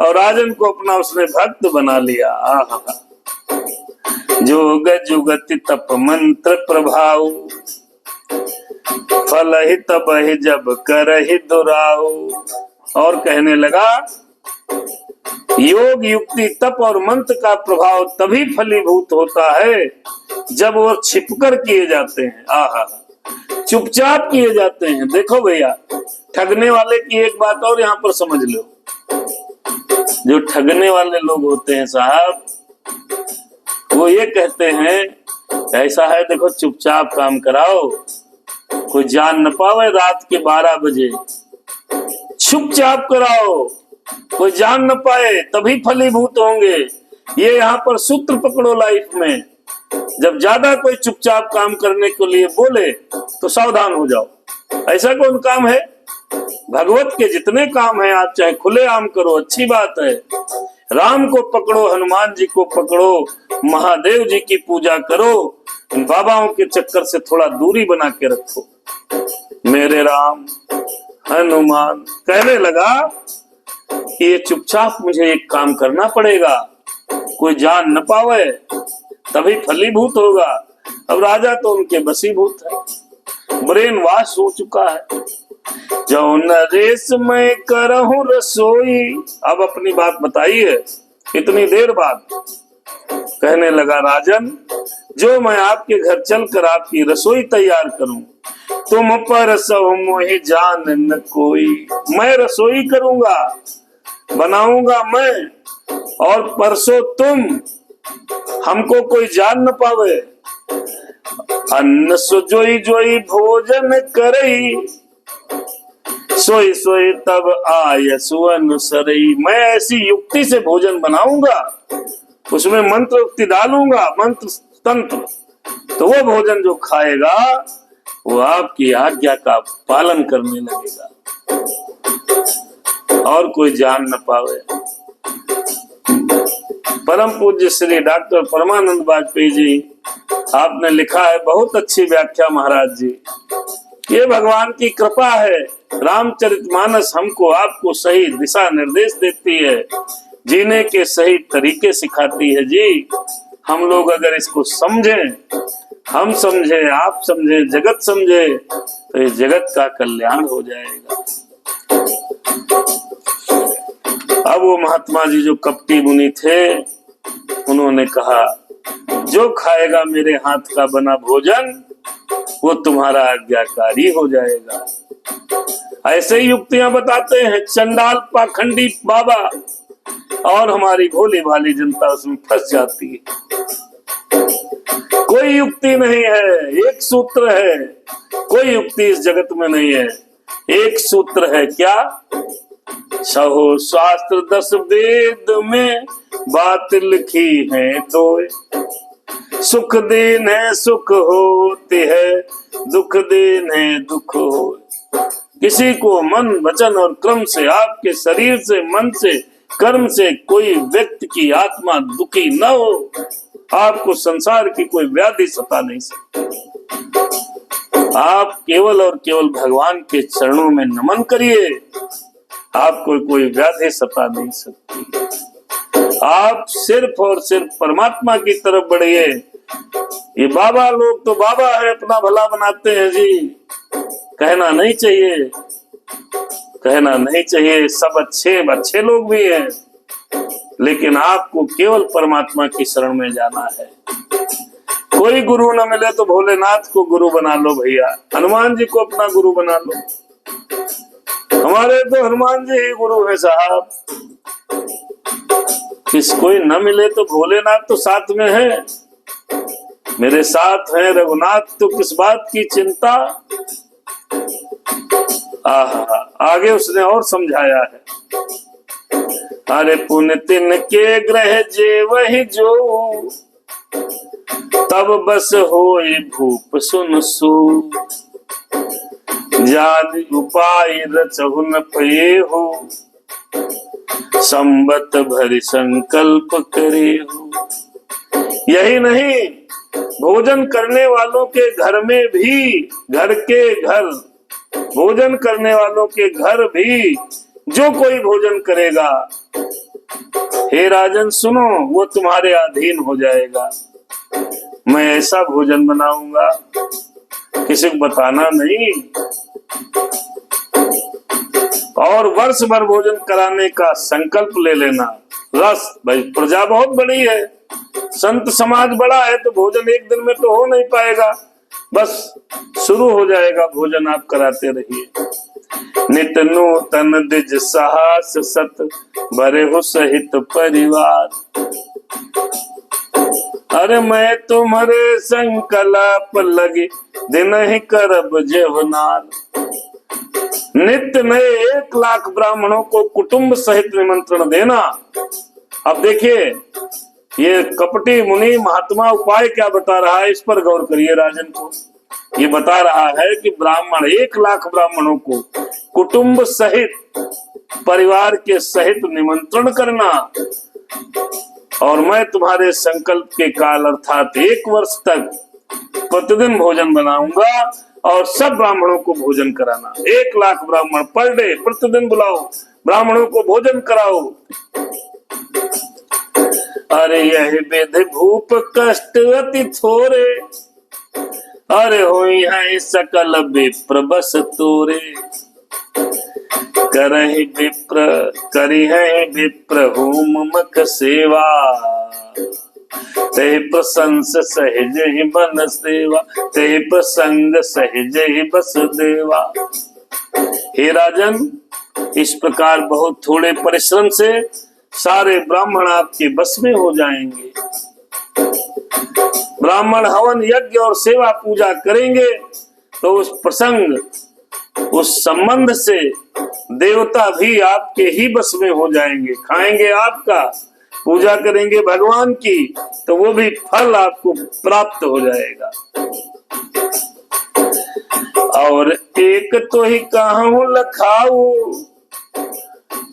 और राजन को अपना उसने भक्त बना लिया। आहा, जोग जुगति तप मंत्र प्रभाव, फल ही तब ही जब कर ही दुराऊ। और कहने लगा, योग युक्ति तप और मंत्र का प्रभाव तभी फलीभूत होता है जब वो छिपकर किए जाते हैं। आहा, चुपचाप किए जाते हैं। देखो भैया, ठगने वाले की एक बात और यहाँ पर समझ लो। जो ठगने वाले लोग होते हैं साहब, वो ये कहते हैं ऐसा है, देखो चुपचाप काम कराओ, कोई जान न पावे रात के 12 बजे, चुपचाप कराओ, कोई जान न पाए, तभी फलीभूत होंगे। ये यहाँ पर सूत्र पकड़ो लाइफ में। जब ज्यादा कोई चुपचाप काम करने के लिए बोले तो सावधान हो जाओ। ऐसा कौन काम है? भगवत के जितने काम है आप चाहे खुले आम करो, अच्छी बात है। राम को पकड़ो, हनुमान जी को पकड़ो, महादेव जी की पूजा करो, इन बाबाओं के चक्कर से थोड़ा दूरी बना के रखो। मेरे राम हनुमान कहने लगा कि ये चुपचाप मुझे एक काम करना पड़ेगा, कोई जान न पावे, तभी फलीभूत होगा। अब राजा तो उनके बसीभूत है, ब्रेन वॉश हो चुका है। जो नरेश मैं करहूं रसोई, अब अपनी बात बताइए इतनी देर बाद। कहने लगा, राजन जो मैं आपके घर चलकर आपकी रसोई तैयार करूं, तुम पर सो मोहि जान न कोई। मैं रसोई करूंगा, बनाऊंगा मैं, और परसों तुम, हमको कोई जान न पावे। अन्न सुजोई जोई भोजन करई, सोई सोई तब आय सुअन सरई। मैं ऐसी युक्ति से भोजन बनाऊंगा, उसमें मंत्र युक्ति डालूंगा, मंत्र तंत्र, तो वो भोजन जो खाएगा वो आपकी आज्ञा का पालन करने लगेगा और कोई जान न पावे। परम पूज्य श्री डॉक्टर परमानंद वाजपेयी जी, आपने लिखा है, बहुत अच्छी व्याख्या महाराज जी। ये भगवान की कृपा है। रामचरितमानस हमको आपको सही दिशा निर्देश देती है, जीने के सही तरीके सिखाती है जी। हम लोग अगर इसको समझें, हम समझे, आप समझे, जगत समझे, तो इस जगत का कल्याण हो जाएगा। अब वो महात्मा जी जो कपटी मुनि थे, उन्होंने कहा, जो खाएगा मेरे हाथ का बना भोजन वो तुम्हारा आज्ञाकारी हो जाएगा। ऐसे ही युक्तियां बताते हैं चंडाल पाखंडी बाबा, और हमारी भोली भाली जनता उसमें फंस जाती है। कोई युक्ति नहीं है, एक सूत्र है। कोई युक्ति इस जगत में नहीं है, एक सूत्र है। क्या? सहो शास्त्र 10 वेद में बात लिखी है दो, सुख देने सुख होते है, दुख देने दुख हो। किसी को मन वचन और कर्म से, आपके शरीर से, मन से, कर्म से कोई व्यक्ति की आत्मा दुखी न हो, आपको संसार की कोई व्याधि सता नहीं सकती। आप केवल और केवल भगवान के चरणों में नमन करिए, आपको कोई व्याधि सता नहीं सकती। आप सिर्फ और सिर्फ परमात्मा की तरफ बढ़िए। ये बाबा लोग तो बाबा है, अपना भला बनाते हैं जी, कहना नहीं चाहिए, कहना नहीं चाहिए। सब अच्छे लोग भी हैं, लेकिन आपको केवल परमात्मा की शरण में जाना है। कोई गुरु न मिले तो भोलेनाथ को गुरु बना लो भैया, हनुमान जी को अपना गुरु बना लो। हमारे तो हनुमान जी ही गुरु है साहब। किस कोई न मिले तो भोलेनाथ तो साथ में है, मेरे साथ है रघुनाथ, तो किस बात की चिंता। आगे उसने और समझाया है, अरे पुण्य तिन के ग्रह जे वही जो, तब बस होए भूप सुन सो, जान उपाय रचहु न पये हो, संबत भरि संकल्प करे हो। यही नहीं, भोजन करने वालों के घर में भी, घर के घर भोजन करने वालों के घर भी जो कोई भोजन करेगा, हे राजन सुनो, वो तुम्हारे अधीन हो जाएगा। मैं ऐसा भोजन बनाऊंगा, किसी को बताना नहीं, और वर्ष भर भोजन कराने का संकल्प ले लेना। रस भाई, प्रजा बहुत बड़ी है, संत समाज बड़ा है, तो भोजन एक दिन में तो हो नहीं पाएगा, बस शुरू हो जाएगा भोजन, आप कराते रहिए। नित नूतन द्विज साहस सत, भरे हो सहित परिवार। अरे मैं तुम्हारे संकल्प लगे, दिन ही करब जेवनार। नित्य नए 1 लाख ब्राह्मणों को कुटुंब सहित निमंत्रण देना। अब देखिए, ये कपटी मुनि महात्मा उपाय क्या बता रहा है, इस पर गौर करिए राजन को। ये बता रहा है कि ब्राह्मण 1 लाख ब्राह्मणों को कुटुंब सहित, परिवार के सहित निमंत्रण करना, और मैं तुम्हारे संकल्प के काल अर्थात 1 वर्ष तक प्रतिदिन भोजन बनाऊंगा और सब ब्राह्मणों को भोजन कराना। 1 लाख ब्राह्मण पर डे, प्रतिदिन बुलाओ, ब्राह्मणों को भोजन कराओ। अरे यह विधि भूप कष्ट अति थोरे, अरे होई है सकल विप्र बस तोरे। करहि विप्र करी है विप्र होम मख सेवा, ते प्रशंस सहज ही बन सेवा, ते प्रसंग सहज ही बस देवा। हे राजन, इस प्रकार बहुत थोड़े परिश्रम से सारे ब्राह्मण आपके बस में हो जाएंगे। ब्राह्मण हवन यज्ञ और सेवा पूजा करेंगे तो उस प्रसंग, उस संबंध से देवता भी आपके ही बस में हो जाएंगे, खाएंगे आपका, पूजा करेंगे भगवान की, तो वो भी फल आपको प्राप्त हो जाएगा। और एक तो ही कहूं लखाऊ,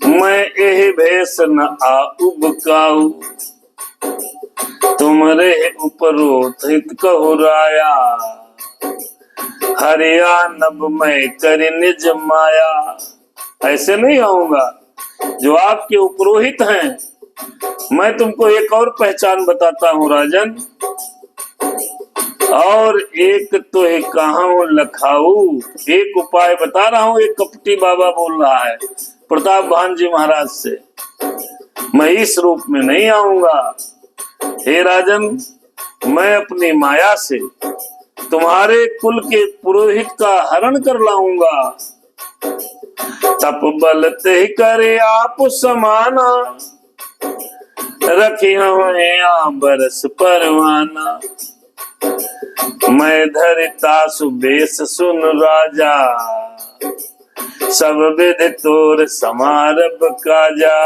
मैं एह भेष न आऊ बकाऊ। तुमरे उपरोधित कहो राया, हरिया नभ मैं करी निज माया। ऐसे नहीं आऊंगा, जो आपके उपरोहित हैं। मैं तुमको एक और पहचान बताता हूँ राजन, और एक तो है कहां लखाऊ, एक उपाय बता रहा हूँ। एक कपटी बाबा बोल रहा है प्रताप भान जी महाराज से, मैं इस रूप में नहीं आऊंगा। हे राजन, मैं अपनी माया से तुम्हारे कुल के पुरोहित का हरण कर लाऊंगा। तप बल ते करे आप समाना, रखे हुए बरस परवाना। मैं धरिता सुबेश सुन राजा, सब विधि तोर समारभ काजा।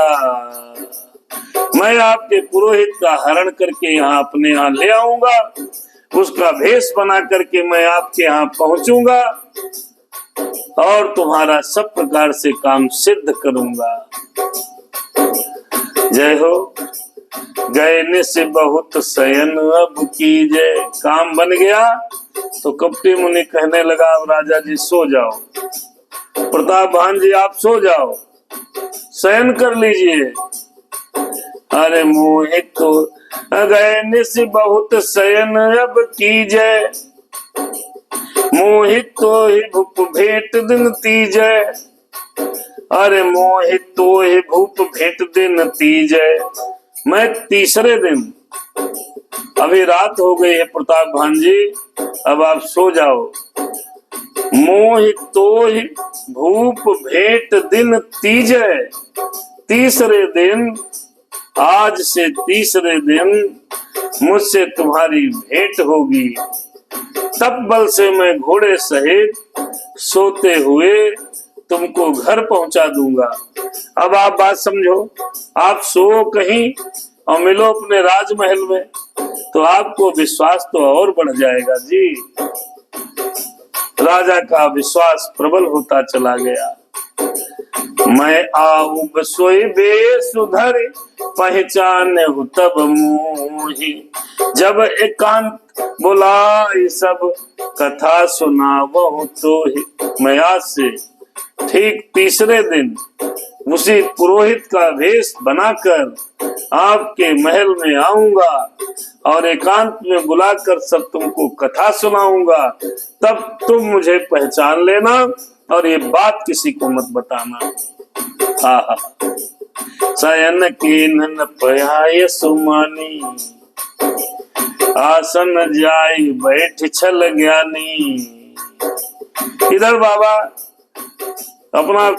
मैं आपके पुरोहित का हरण करके यहाँ अपने यहाँ ले आऊंगा, उसका भेष बना करके मैं आपके यहाँ पहुंचूंगा और तुम्हारा सब प्रकार से काम सिद्ध करूंगा। जय हो। गए निस बहुत शयन अब कीजय। काम बन गया तो कपटी मुनि कहने लगा, अब राजा जी सो जाओ, प्रताप भान जी आप सो जाओ, शयन कर लीजिए। अरे मोहित तो गए निस बहुत शयन अब कीजय, मोहित तो ही भूप भेंट दिन तीजय। अरे मोहित तो ही भूप भेंट दिन तीजय। मैं तीसरे दिन, अभी रात हो गई है प्रताप भान जी, अब आप सो जाओ। मोहित तो ही भूप भेंट दिन तीजय। तीसरे दिन, आज से तीसरे दिन मुझसे तुम्हारी भेंट होगी, तब बल से मैं घोड़े सहित सोते हुए तुमको घर पहुंचा दूंगा। अब आप बात समझो, आप सो कहीं और मिलो अपने राजमहल में, तो आपको विश्वास तो और बढ़ जाएगा जी। राजा का विश्वास प्रबल होता चला गया। मैं आऊब सोई बेसुधर, पहचान हूँ तब मोही, जब एकांत बुलाई सब कथा सुनावहु तो ही। मैं आज से ठीक तीसरे दिन उसी पुरोहित का वेश बनाकर आपके महल में आऊंगा और एकांत में बुलाकर सब तुमको कथा सुनाऊंगा, तब तुम मुझे पहचान लेना और ये बात किसी को मत बताना। हाँ, शयन कीन पयाय सुमानी, आसन जाई बैठ छल ज्ञानी। इधर बाबा अपना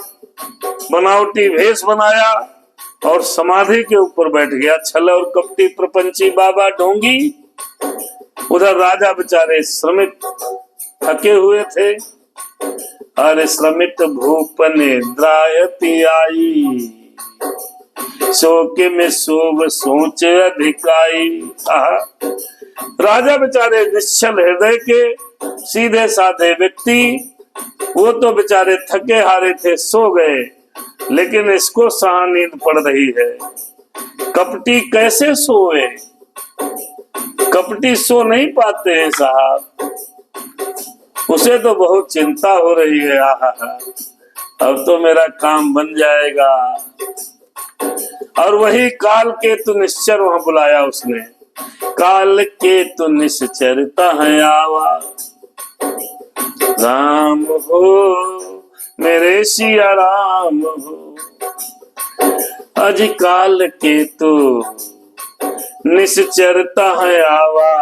बनावटी भेष बनाया और समाधि के ऊपर बैठ गया, छल और कपटी प्रपंची बाबा ढोंगी। उधर राजा बेचारे श्रमित थके हुए थे। अरे श्रमित भूप निद्रायति आई, शोक में शोभ सोच अधिकाई। राजा बेचारे निश्चल हृदय के सीधे साधे व्यक्ति, वो तो बेचारे थके हारे थे, सो गए, लेकिन इसको सहा नींद पड़ रही है। कपटी कैसे सोए? कपटी सो नहीं पाते हैं साहब, उसे तो बहुत चिंता हो रही है। अब तो मेरा काम बन जाएगा। और वही काल केतु निश्चर वहां बुलाया उसने। काल केतु निश्चरता है आवा, राम हो मेरे सिया राम हो। अज काल केतु निश्चरता है आवा,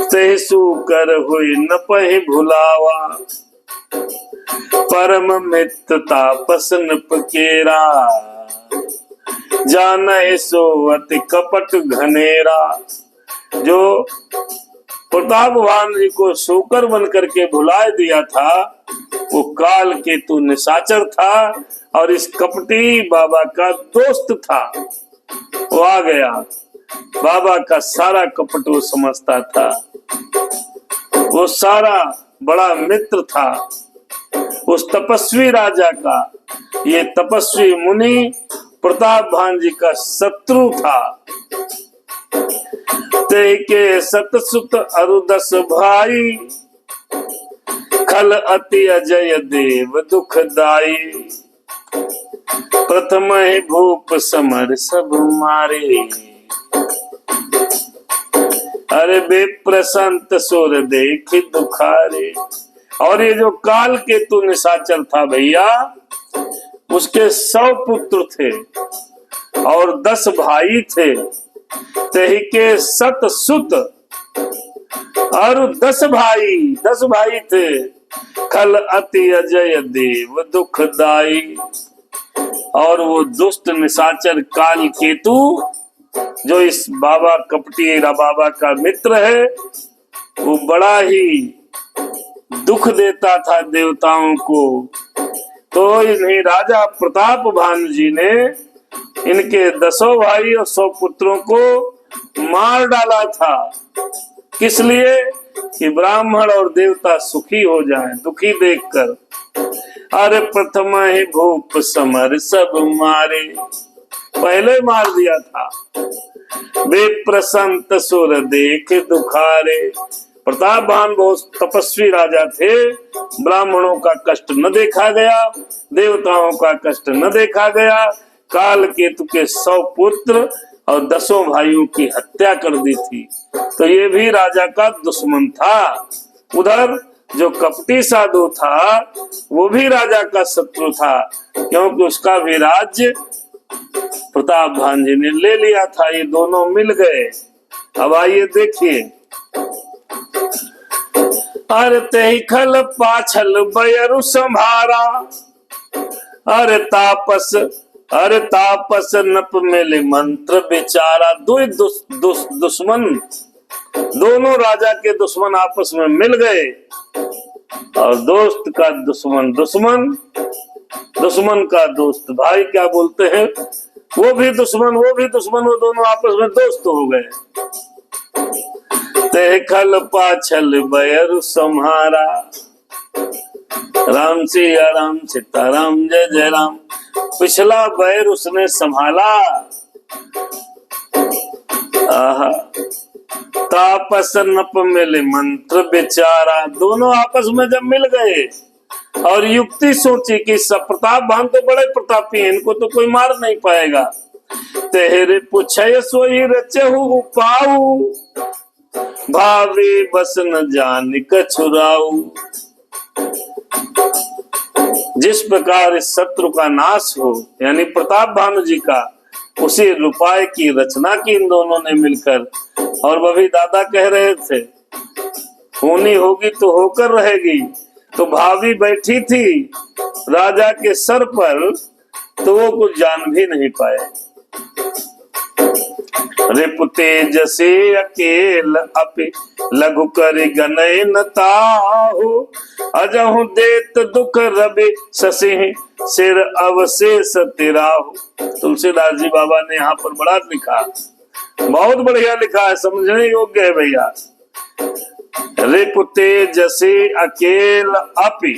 सहसु कर हुई न पहि भुलावा। परम मित्र तापस नपकेरा, जाने सो अति कपट घनेरा। जो प्रताप भान जी को शोकर बन करके भुला दिया था, वो काल केतु निशाचर था और इस कपटी बाबा का दोस्त था। वो आ गया, बाबा का सारा कपट वो समझता था, वो सारा बड़ा मित्र था उस तपस्वी राजा का। ये तपस्वी मुनि प्रताप भान जी का शत्रु था। ते के सतसुत अरुदस भाई, खल अति अजय देव दुखदाई। प्रथम ही भूप समर सब मारे, अरे बेप्रसंत सुर देख दुखारे। और ये जो काल केतु निशाचर था भैया, उसके 100 पुत्र थे और 10 भाई थे। तही के सत सुत और 10 भाई थे। खल अति अजय देव दुखदाई। और वो दुष्ट निशाचर काल केतु, जो इस बाबा कपटी बाबा का मित्र है, वो बड़ा ही दुख देता था देवताओं को। तो इन्हीं राजा प्रताप भानु जी ने इनके 10 भाई और 100 पुत्रों को मार डाला था। किस लिए? कि ब्राह्मण और देवता सुखी हो जाएं, दुखी देखकर। अरे प्रथम ही भूप समर सब मारे, पहले मार दिया था। वे प्रसंत सुर देख दुखारे। प्रतापवान बहुत तपस्वी राजा थे, ब्राह्मणों का कष्ट न देखा गया, देवताओं का कष्ट न देखा गया। काल केतु के 100 पुत्र और 10 भाइयों की हत्या कर दी थी, तो ये भी राजा का दुश्मन था। उधर जो कपटी साधु था वो भी राजा का शत्रु था, क्योंकि उसका भी राज्य प्रतापवान जी ने ले लिया था। ये दोनों मिल गए। अब आइए देखिए, अरे तेहि खल पाछल बयरु संभारा, अरे तापस नप मेले मंत्र बेचारा। दुश्मन, दोनों राजा के दुश्मन आपस में मिल गए, और दोस्त का दुश्मन दुश्मन, दुश्मन का दोस्त भाई क्या बोलते हैं, वो भी दुश्मन, वो दोनों आपस में दोस्त हो गए। ते खल पाछल बयरु सम्हारा। राम सिया राम सीताराम जय जय राम। पिछला बैर उसने संभाला। आहा, तापस नप मिले मंत्र बेचारा। दोनों आपस में जब मिल गए और युक्ति सोची कि सब प्रतापवान तो बड़े प्रतापी हैं, इनको तो कोई मार नहीं पाएगा। तेरे पूछे सोई रचहु पाऊ, भावे बस न जान कछुराऊ। जिस प्रकार इस शत्रु का नाश हो, यानी प्रताप भानु जी का, उसी उपाय की रचना की इन दोनों ने मिलकर। और वह भी दादा कह रहे थे होनी होगी तो होकर रहेगी। तो भाभी बैठी थी राजा के सर पर, तो वो कुछ जान भी नहीं पाए। रिपु तेजसे अकेल अपि लघु कर गनय न ताहु। अजहु देत दुख रवि ससिह सिर अवशेष तिराहु। तुलसीदास जी बाबा ने यहाँ पर बड़ा लिखा, बहुत बढ़िया लिखा है, समझने योग्य है भैया। रिपु तेजसे अकेल अपि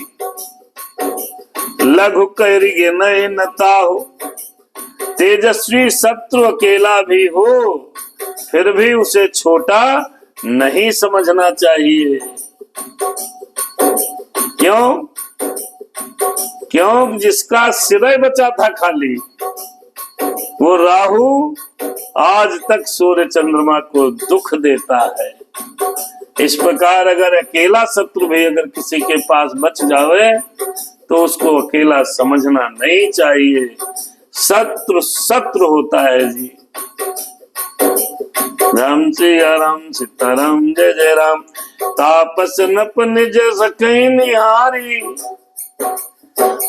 लघु कर गनय न ताहु। तेजस्वी शत्रु अकेला भी हो, फिर भी उसे छोटा नहीं समझना चाहिए। क्यों? जिसका सिर बचा था खाली, वो राहु आज तक सूर्य चंद्रमा को दुख देता है। इस प्रकार अगर अकेला शत्रु भी अगर किसी के पास बच जावे, तो उसको अकेला समझना नहीं चाहिए। शत्रु होता है जी। राम सिया राम सीताराम जय जय राम। तापस नप निज सखी निहारी,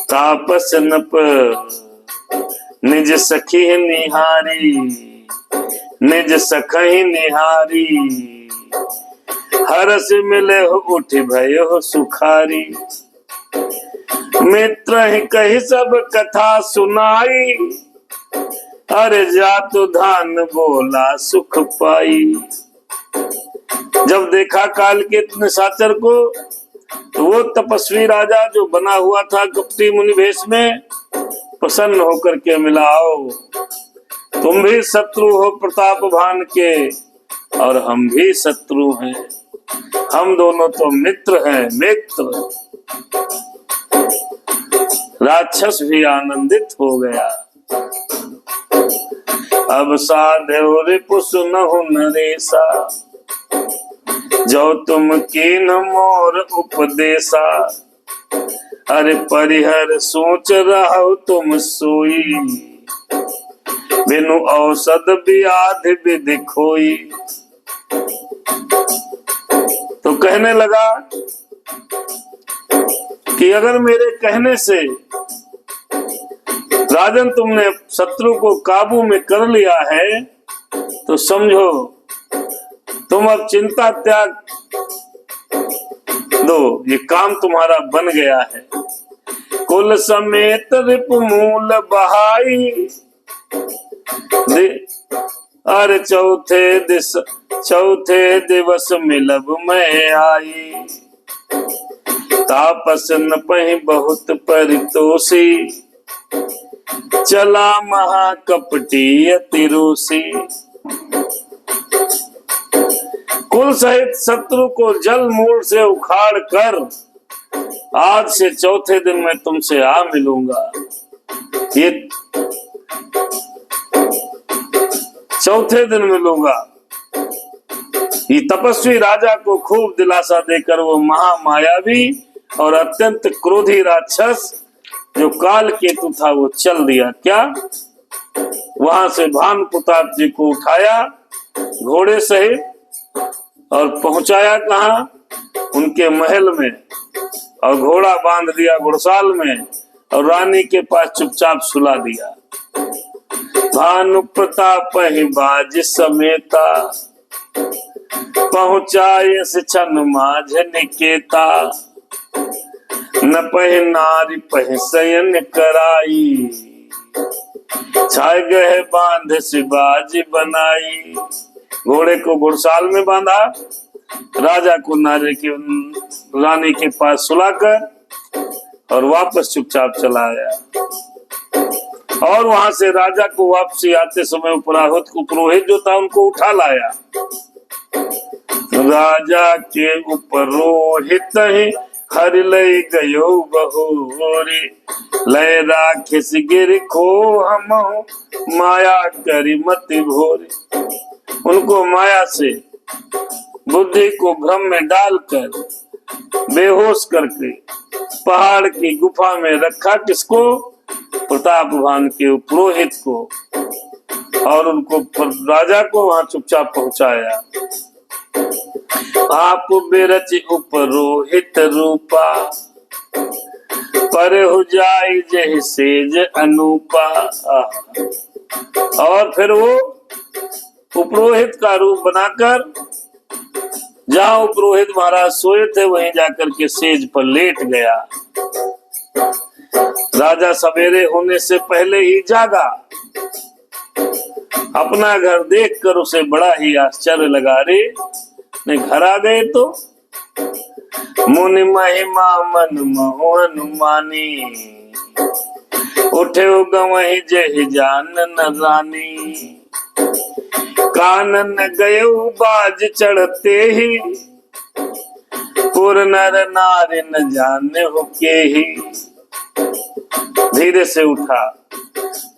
तापस नप निज सखी निहारी, निज सखी निहारी। हरस मिले हो उठ भय हो सुखारी। मित्र ही कही सब कथा सुनाई, अरे जातु धान बोला सुख पाई। जब देखा काल के निशाचर को, तो वो तपस्वी राजा जो बना हुआ था कपटी मुनि वेश में, प्रसन्न होकर के मिला। आओ, तुम भी शत्रु हो प्रतापवान के, और हम भी शत्रु हैं, हम दोनों तो मित्र हैं, मित्र। राक्षस भी आनंदित हो गया। अब साधो रिपु सुनहु नरेसा, जो तुम कीन मोर उपदेशा। अरे परिहर सोच रहो तुम सोई, बिनु औषध व्याधि विधि खोई। तो कहने लगा कि अगर मेरे कहने से राजन तुमने शत्रु को काबू में कर लिया है, तो समझो तुम अब चिंता त्याग दो, ये काम तुम्हारा बन गया है। कुल समेत रिपु मूल बहाई, अरे चौथे दिवस मिलब मैं आई, तापस न पहि बहुत परितोषी, चला महाकपटी अति रोसी। कुल सहित शत्रु को जल मूल से उखाड़ कर आज से चौथे दिन मैं तुमसे आ मिलूंगा। ये चौथे दिन मिलूंगा। ये तपस्वी राजा को खूब दिलासा देकर वो महामायावी और अत्यंत क्रोधी राक्षस जो काल केतु था वो चल दिया। क्या वहां से भानु प्रताप जी को उठाया घोड़े सहित और पहुंचाया कहा? उनके महल में, और घोड़ा बांध दिया घुड़साल में और रानी के पास चुपचाप सुला दिया। भानु प्रताप ही बाज समेता, पहुंचाए से छन माझ निकेता, न पह नारी पह शयन कराई, छाए गए बांध से बाज बनाई। घोड़े को घुड़साल में बांधा, राजा को रानी के पास सुलाकर और वापस चुपचाप चला आया। और वहां से राजा को वापसी आते समय पुरोहित जो था उनको उठा लाया। राजा के उपरोहित ही हर लय गयो बहोरी, लय राखिस गिर खो हम माया करी मति भोरी। उनको माया से बुद्धि को भ्रम में डालकर बेहोश करके पहाड़ की गुफा में रखा। किसको? प्रतापवान के पुरोहित को, और उनको राजा को वहां चुपचाप पहुंचाया। आप बेरच उपरोहित रूपा, पर हो जाए जय सेज अनूपा। और फिर वो उपरोहित का रूप बनाकर जहां उपरोहित महाराज सोए थे वहीं जाकर के सेज पर लेट गया। राजा सवेरे होने से पहले ही जागा। अपना घर देखकर उसे बड़ा ही आश्चर्य लगा। रे नहीं, घर आ गए तो मुनि महिमा मन मोह अनुमानी, उठे गवही जय जान न रानी। कानन गए बाज चढ़ते ही, पुर नर नारी न जाने हो के ही। धीरे से उठा।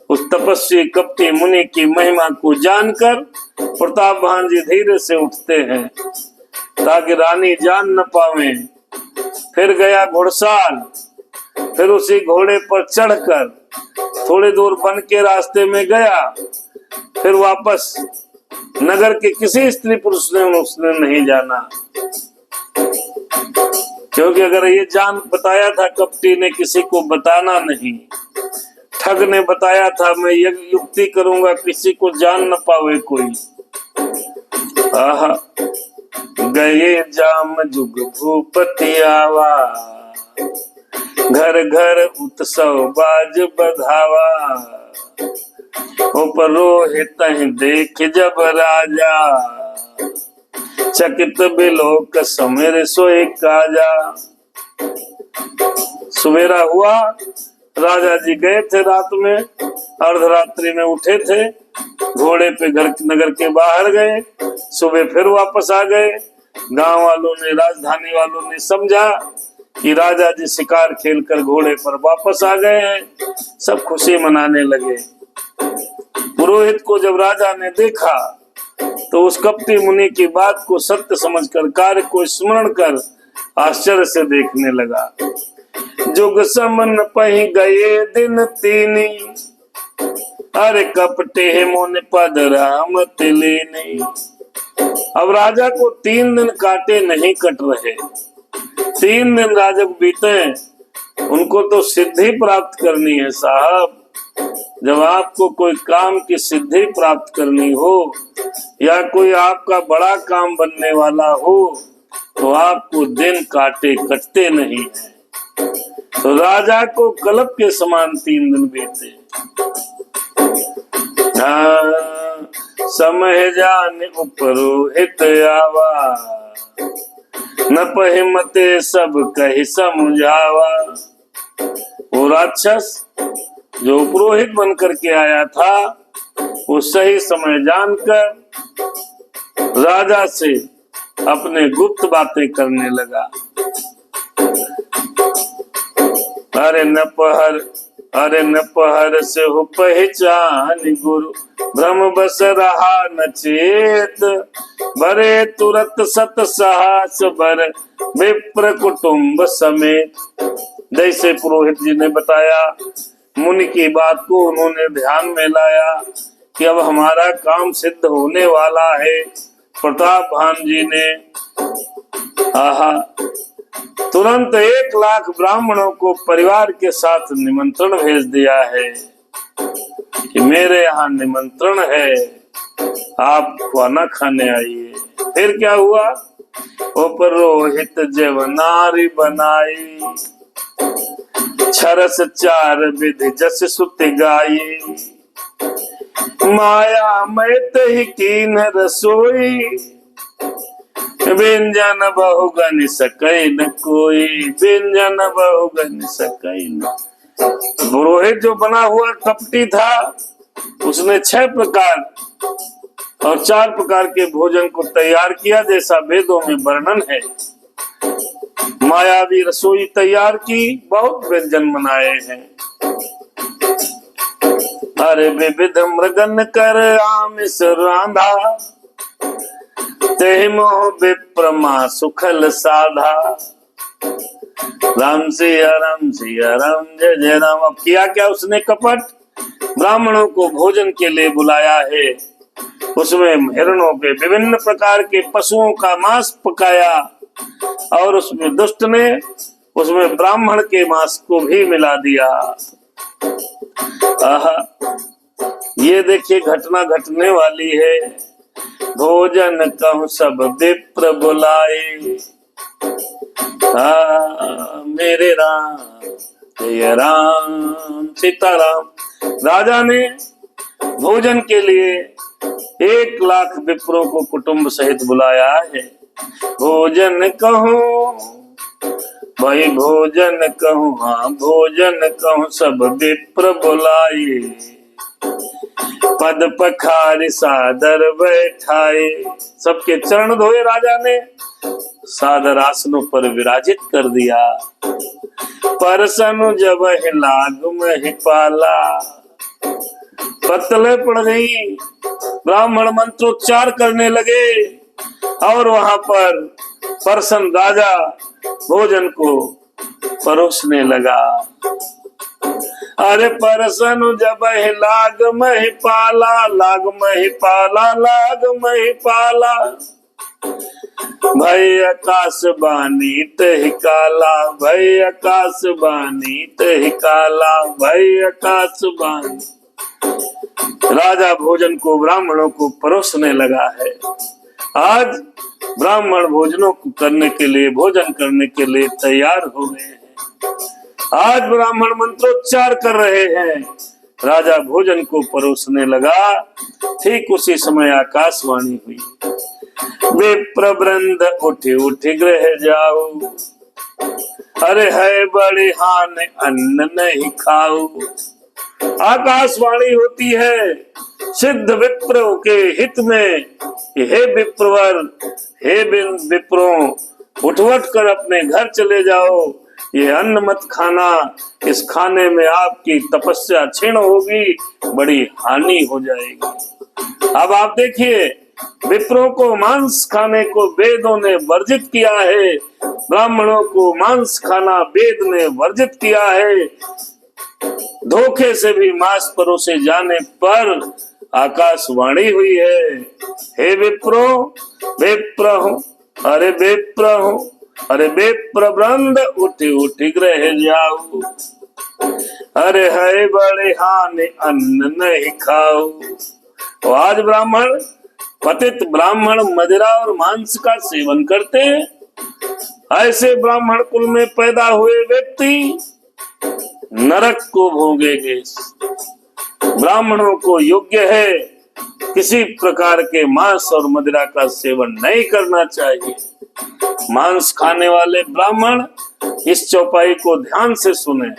उस तपस्वी कपटी मुनि की महिमा को जानकर प्रतापवान जी धीरे से उठते हैं ताकि रानी जान न पावे। फिर गया घुड़साल, फिर उसी घोड़े पर चढ़कर थोड़ी दूर बन के रास्ते में गया। फिर वापस नगर के किसी स्त्री पुरुष ने उसने नहीं जाना, क्योंकि अगर ये जान बताया था कपटी ने किसी को बताना नहीं। ठग ने बताया था मैं ये युक्ति करूंगा किसी को जान न पावे कोई। आहा, गए जाम जुग भूपति आवा, घर घर उत्सव बाज बधावा। उपरोहित देख जब राजा, चकित बिलोक समेर सोए काजा। सवेरा हुआ, राजा जी गए थे रात में, अर्धरात्रि में उठे थे, घोड़े पे नगर के बाहर गए। सुबह फिर वापस आ गए। गांव वालों ने, राजधानी वालों ने समझा कि राजा जी शिकार खेलकर घोड़े पर वापस आ गए हैं। सब खुशी मनाने लगे। पुरोहित को जब राजा ने देखा तो उस कपटी मुनि की बात को सत्य समझकर कार्य को स्मरण कर आश्चर्य से देखने लगा। जुग समन पही गए दिन तीनी, अरे कपटे मुन पद राम तिलेनी। अब राजा को 3 दिन काटे नहीं कट रहे। 3 दिन राजा को बीते, उनको तो सिद्धि प्राप्त करनी है साहब। जब आपको कोई काम की सिद्धि प्राप्त करनी हो या कोई आपका बड़ा काम बनने वाला हो तो आपको दिन काटे कटते नहीं है। तो राजा को कलप के समान 3 दिन बीते। हाँ, समय जान उपरोहित आवा, न पहिमते सब कही समझावा। वो राक्षस जो पुरोहित बनकर के आया था, वो सही समय जानकर राजा से अपने गुप्त बातें करने लगा। अरे न पहर से हो पहचान गुरु, भ्रम बस रहा न चेत, भरे तुरत सत साहस बर, विप्र कुटुंब समेत। जैसे पुरोहित जी ने बताया, मुनि की बात को उन्होंने ध्यान में लाया कि अब हमारा काम सिद्ध होने वाला है। प्रताप भान जी ने आहा तुरंत 1 लाख ब्राह्मणों को परिवार के साथ निमंत्रण भेज दिया है कि मेरे यहाँ निमंत्रण है, आप खाना खाने आइए। फिर क्या हुआ? उपरोहित जब नारी बनाई, छरस 4 विधि जस सुत गाई, माया मैत ही कीन रसोई, व्यंजन बहुगन सकई न कोई, व्यंजन बहुगन सकई न। पुरोहित जो बना हुआ कपटी था, उसने 6 प्रकार और 4 प्रकार के भोजन को तैयार किया, जैसा वेदों में वर्णन है। मायावी रसोई तैयार की, बहुत व्यंजन बनाए हैं। अरे विविध मृगन कर आमिष रांधा, ते मोह विप्रमा सुखल साधा। राम सिया राम सिया राम जय जय राम। अब किया क्या उसने कपट? ब्राह्मणों को भोजन के लिए बुलाया है, उसमें हिरणों के विभिन्न प्रकार के पशुओं का मांस पकाया, और उसमें दुष्ट ने उसमें ब्राह्मण के मांस को भी मिला दिया। आहा, ये देखिए घटना घटने वाली है। भोजन कहूँ सब विप्र बुलाए, मेरे राम जय राम सीताराम। राजा ने भोजन के लिए 1 लाख विप्रों को कुटुंब सहित बुलाया है। भोजन कहूँ भाई, भोजन कहूँ, हाँ भोजन कहूँ सब विप्र बुलाए, पद पखारी सादर बैठाए। सबके चरण धोए राजा ने, सादर आसनों पर विराजित कर दिया। परसनु जब लाग में पाला, पत्तले पड़ गई, ब्राह्मण मंत्रोच्चार करने लगे, और वहां पर परसन राजा भोजन को परोसने लगा। अरे परसन जब लाग मही पाला, लाग मही पाला, लाग मही पाला, भई आकाश बानी तहि काला, भई आकाश बानी तहि काला, भई आकाश बानी। राजा भोजन को ब्राह्मणों को परोसने लगा है। आज ब्राह्मण भोजनों को करने के लिए, भोजन करने के लिए तैयार हो गए हैं। आज ब्राह्मण मंत्रोच्चार कर रहे हैं, राजा भोजन को परोसने लगा। ठीक उसी समय आकाशवाणी हुई, विप्र वृंद उठे उठे गृह जाओ, अरे है बड़ी हान अन्न नहीं खाओ। आकाशवाणी होती है सिद्ध विप्रों के हित में, हे विप्रवर, हे विप्रों, उठ कर अपने घर चले जाओ, ये अन्न मत खाना, इस खाने में आपकी तपस्या क्षीण होगी, बड़ी हानि हो जाएगी। अब आप देखिए, विप्रों को मांस खाने को वेदों ने वर्जित किया है, ब्राह्मणों को मांस खाना वेद ने वर्जित किया है। धोखे से भी मांस परोसे जाने पर आकाशवाणी हुई है, हे विप्रो, विप्र हूं, अरे विप्र हूं, अरे विप्र वृंद उठी उठी गृह जाओ, अरे है बड़े हानि अन्न नहीं खाओ। तो आज ब्राह्मण, पतित ब्राह्मण मदिरा और मांस का सेवन करते हैं। ऐसे ब्राह्मण कुल में पैदा हुए व्यक्ति नरक को भोगेंगे। ब्राह्मणों को योग्य है किसी प्रकार के मांस और मदिरा का सेवन नहीं करना चाहिए। मांस खाने वाले ब्राह्मण इस चौपाई को ध्यान से सुने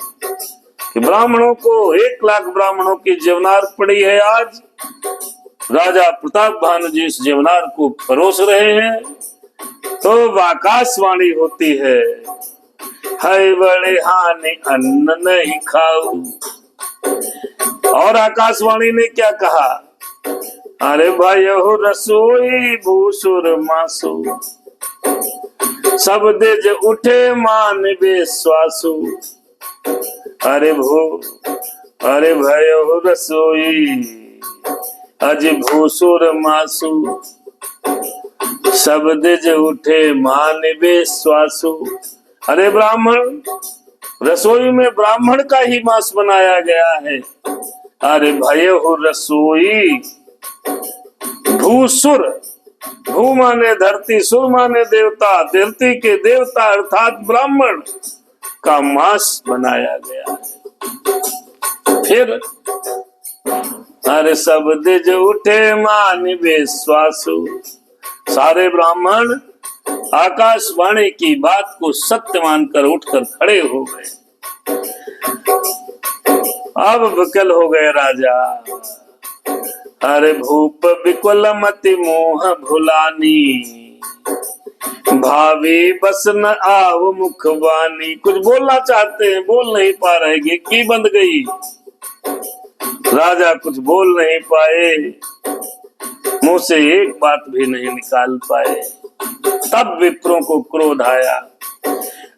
कि ब्राह्मणों को 1,00,000 ब्राह्मणों की जीवनार पड़ी है। आज राजा प्रताप भानु जी इस जीवनार को परोस रहे हैं तो आकाशवाणी होती है, है बड़े हानि अन्न नहीं खाऊ। और आकाशवाणी ने क्या कहा, अरे भाई हो रसोई भूसुर मासु, सब देज उठे मान बेश्वासु। अरे भाई हो रसोई अज भूसुर मासु, सब देज उठे मान बेश्वासु। अरे ब्राह्मण, रसोई में ब्राह्मण का ही मांस बनाया गया है। अरे भाई हो रसोई भूसुर, भू माने धरती, सुर माने देवता, धरती के देवता अर्थात ब्राह्मण का मांस बनाया गया है। फिर अरे सब दिज उठे मान बेश्वासु, सारे ब्राह्मण आकाशवाणी की बात को सत्य मानकर उठकर खड़े हो गए। अब विकल हो गए राजा। अरे भूप विकल मति मोह भुलानी, भावी बस न आव मुखवानी। कुछ बोलना चाहते हैं, बोल नहीं पा रहे, की बंद गई। राजा कुछ बोल नहीं पाए, मुंह से एक बात भी नहीं निकाल पाए। तब विप्रों को क्रोध आया।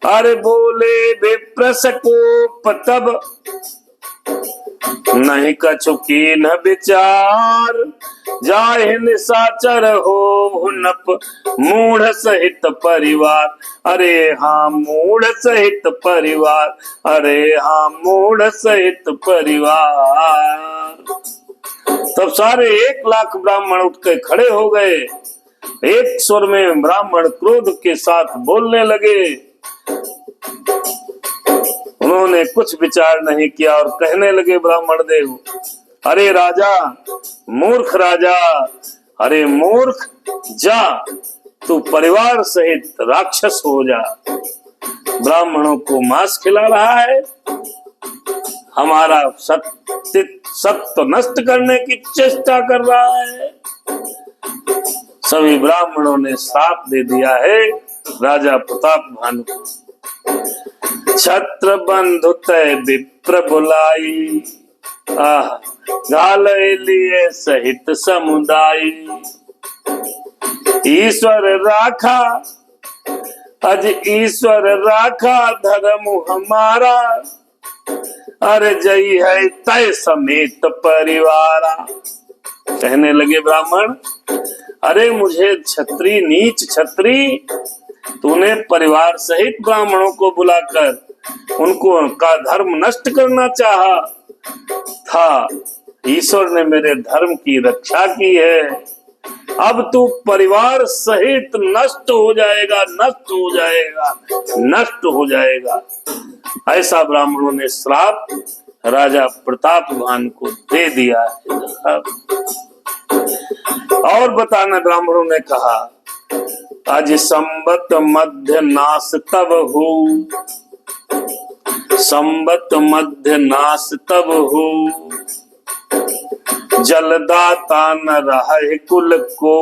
अरे बोले विप्र सकोप तब, नहीं कछु कीन विचार, जाहि निशाचर हो नप मूढ़ सहित परिवार। अरे हाँ मूढ़ सहित परिवार, अरे हाँ मूढ़ सहित परिवार। तब सारे 1,00,000 ब्राह्मण उठ के खड़े हो गए। एक स्वर में ब्राह्मण क्रोध के साथ बोलने लगे। उन्होंने कुछ विचार नहीं किया और कहने लगे ब्राह्मण देव, अरे राजा, मूर्ख राजा, अरे मूर्ख, जा तू परिवार सहित राक्षस हो जा। ब्राह्मणों को मांस खिला रहा है, हमारा सत्य नष्ट करने की चेष्टा कर रहा है। सभी ब्राह्मणों ने श्राप दे दिया है राजा प्रताप भानु को। छत्र बंधु तय विप्र बुलाई, गाल लिए सहित समुदाय। ईश्वर राखा अज ईश्वर राखा धर्म हमारा, अरे जय है तय समेत परिवारा। कहने लगे ब्राह्मण, अरे मुझे छत्री, नीच छत्री, तूने परिवार सहित ब्राह्मणों को बुलाकर उनको का धर्म नष्ट करना चाहा था। ईश्वर ने मेरे धर्म की रक्षा की है, अब तू परिवार सहित नष्ट हो जाएगा, नष्ट हो जाएगा, नष्ट हो जाएगा। ऐसा ब्राह्मणों ने श्राप राजा प्रताप भानु को दे दिया है। और बताना, ब्राह्मणों ने कहा, आज संबत मध्य नाश तब हो, संबत मध्य नाश तब हो, जलदाता न रहे कुल को।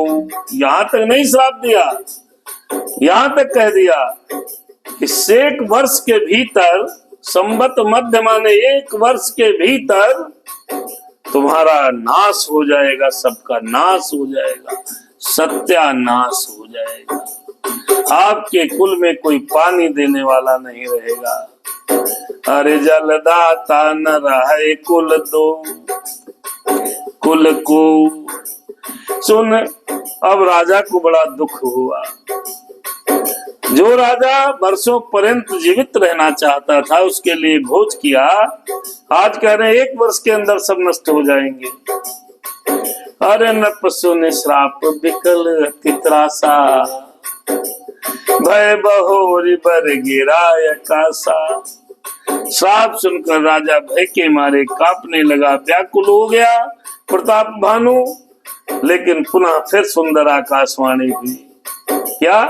यहां तक नहीं श्राप दिया, यहां तक कह दिया कि 1 वर्ष के भीतर, संबत मध्य माने 1 वर्ष के भीतर तुम्हारा नाश हो जाएगा, सबका नाश हो जाएगा, सत्यानाश हो जाएगा। आपके कुल में कोई पानी देने वाला नहीं रहेगा। अरे जलदाता न रहे कुल दो, कुल को। सुन, अब राजा को बड़ा दुख हुआ। जो राजा वर्षों पर्यंत जीवित रहना चाहता था, उसके लिए भोज किया, आज कह रहे 1 वर्ष के अंदर सब नष्ट हो जाएंगे। अरे नपसु ने श्राप विकल अति त्रासा, भय बहोरी बर गिराय कासा। श्राप सुनकर राजा भय के मारे कांपने लगा, व्याकुल हो गया प्रताप भानु। लेकिन पुनः फिर सुंदर आकाशवाणी हुई, क्या?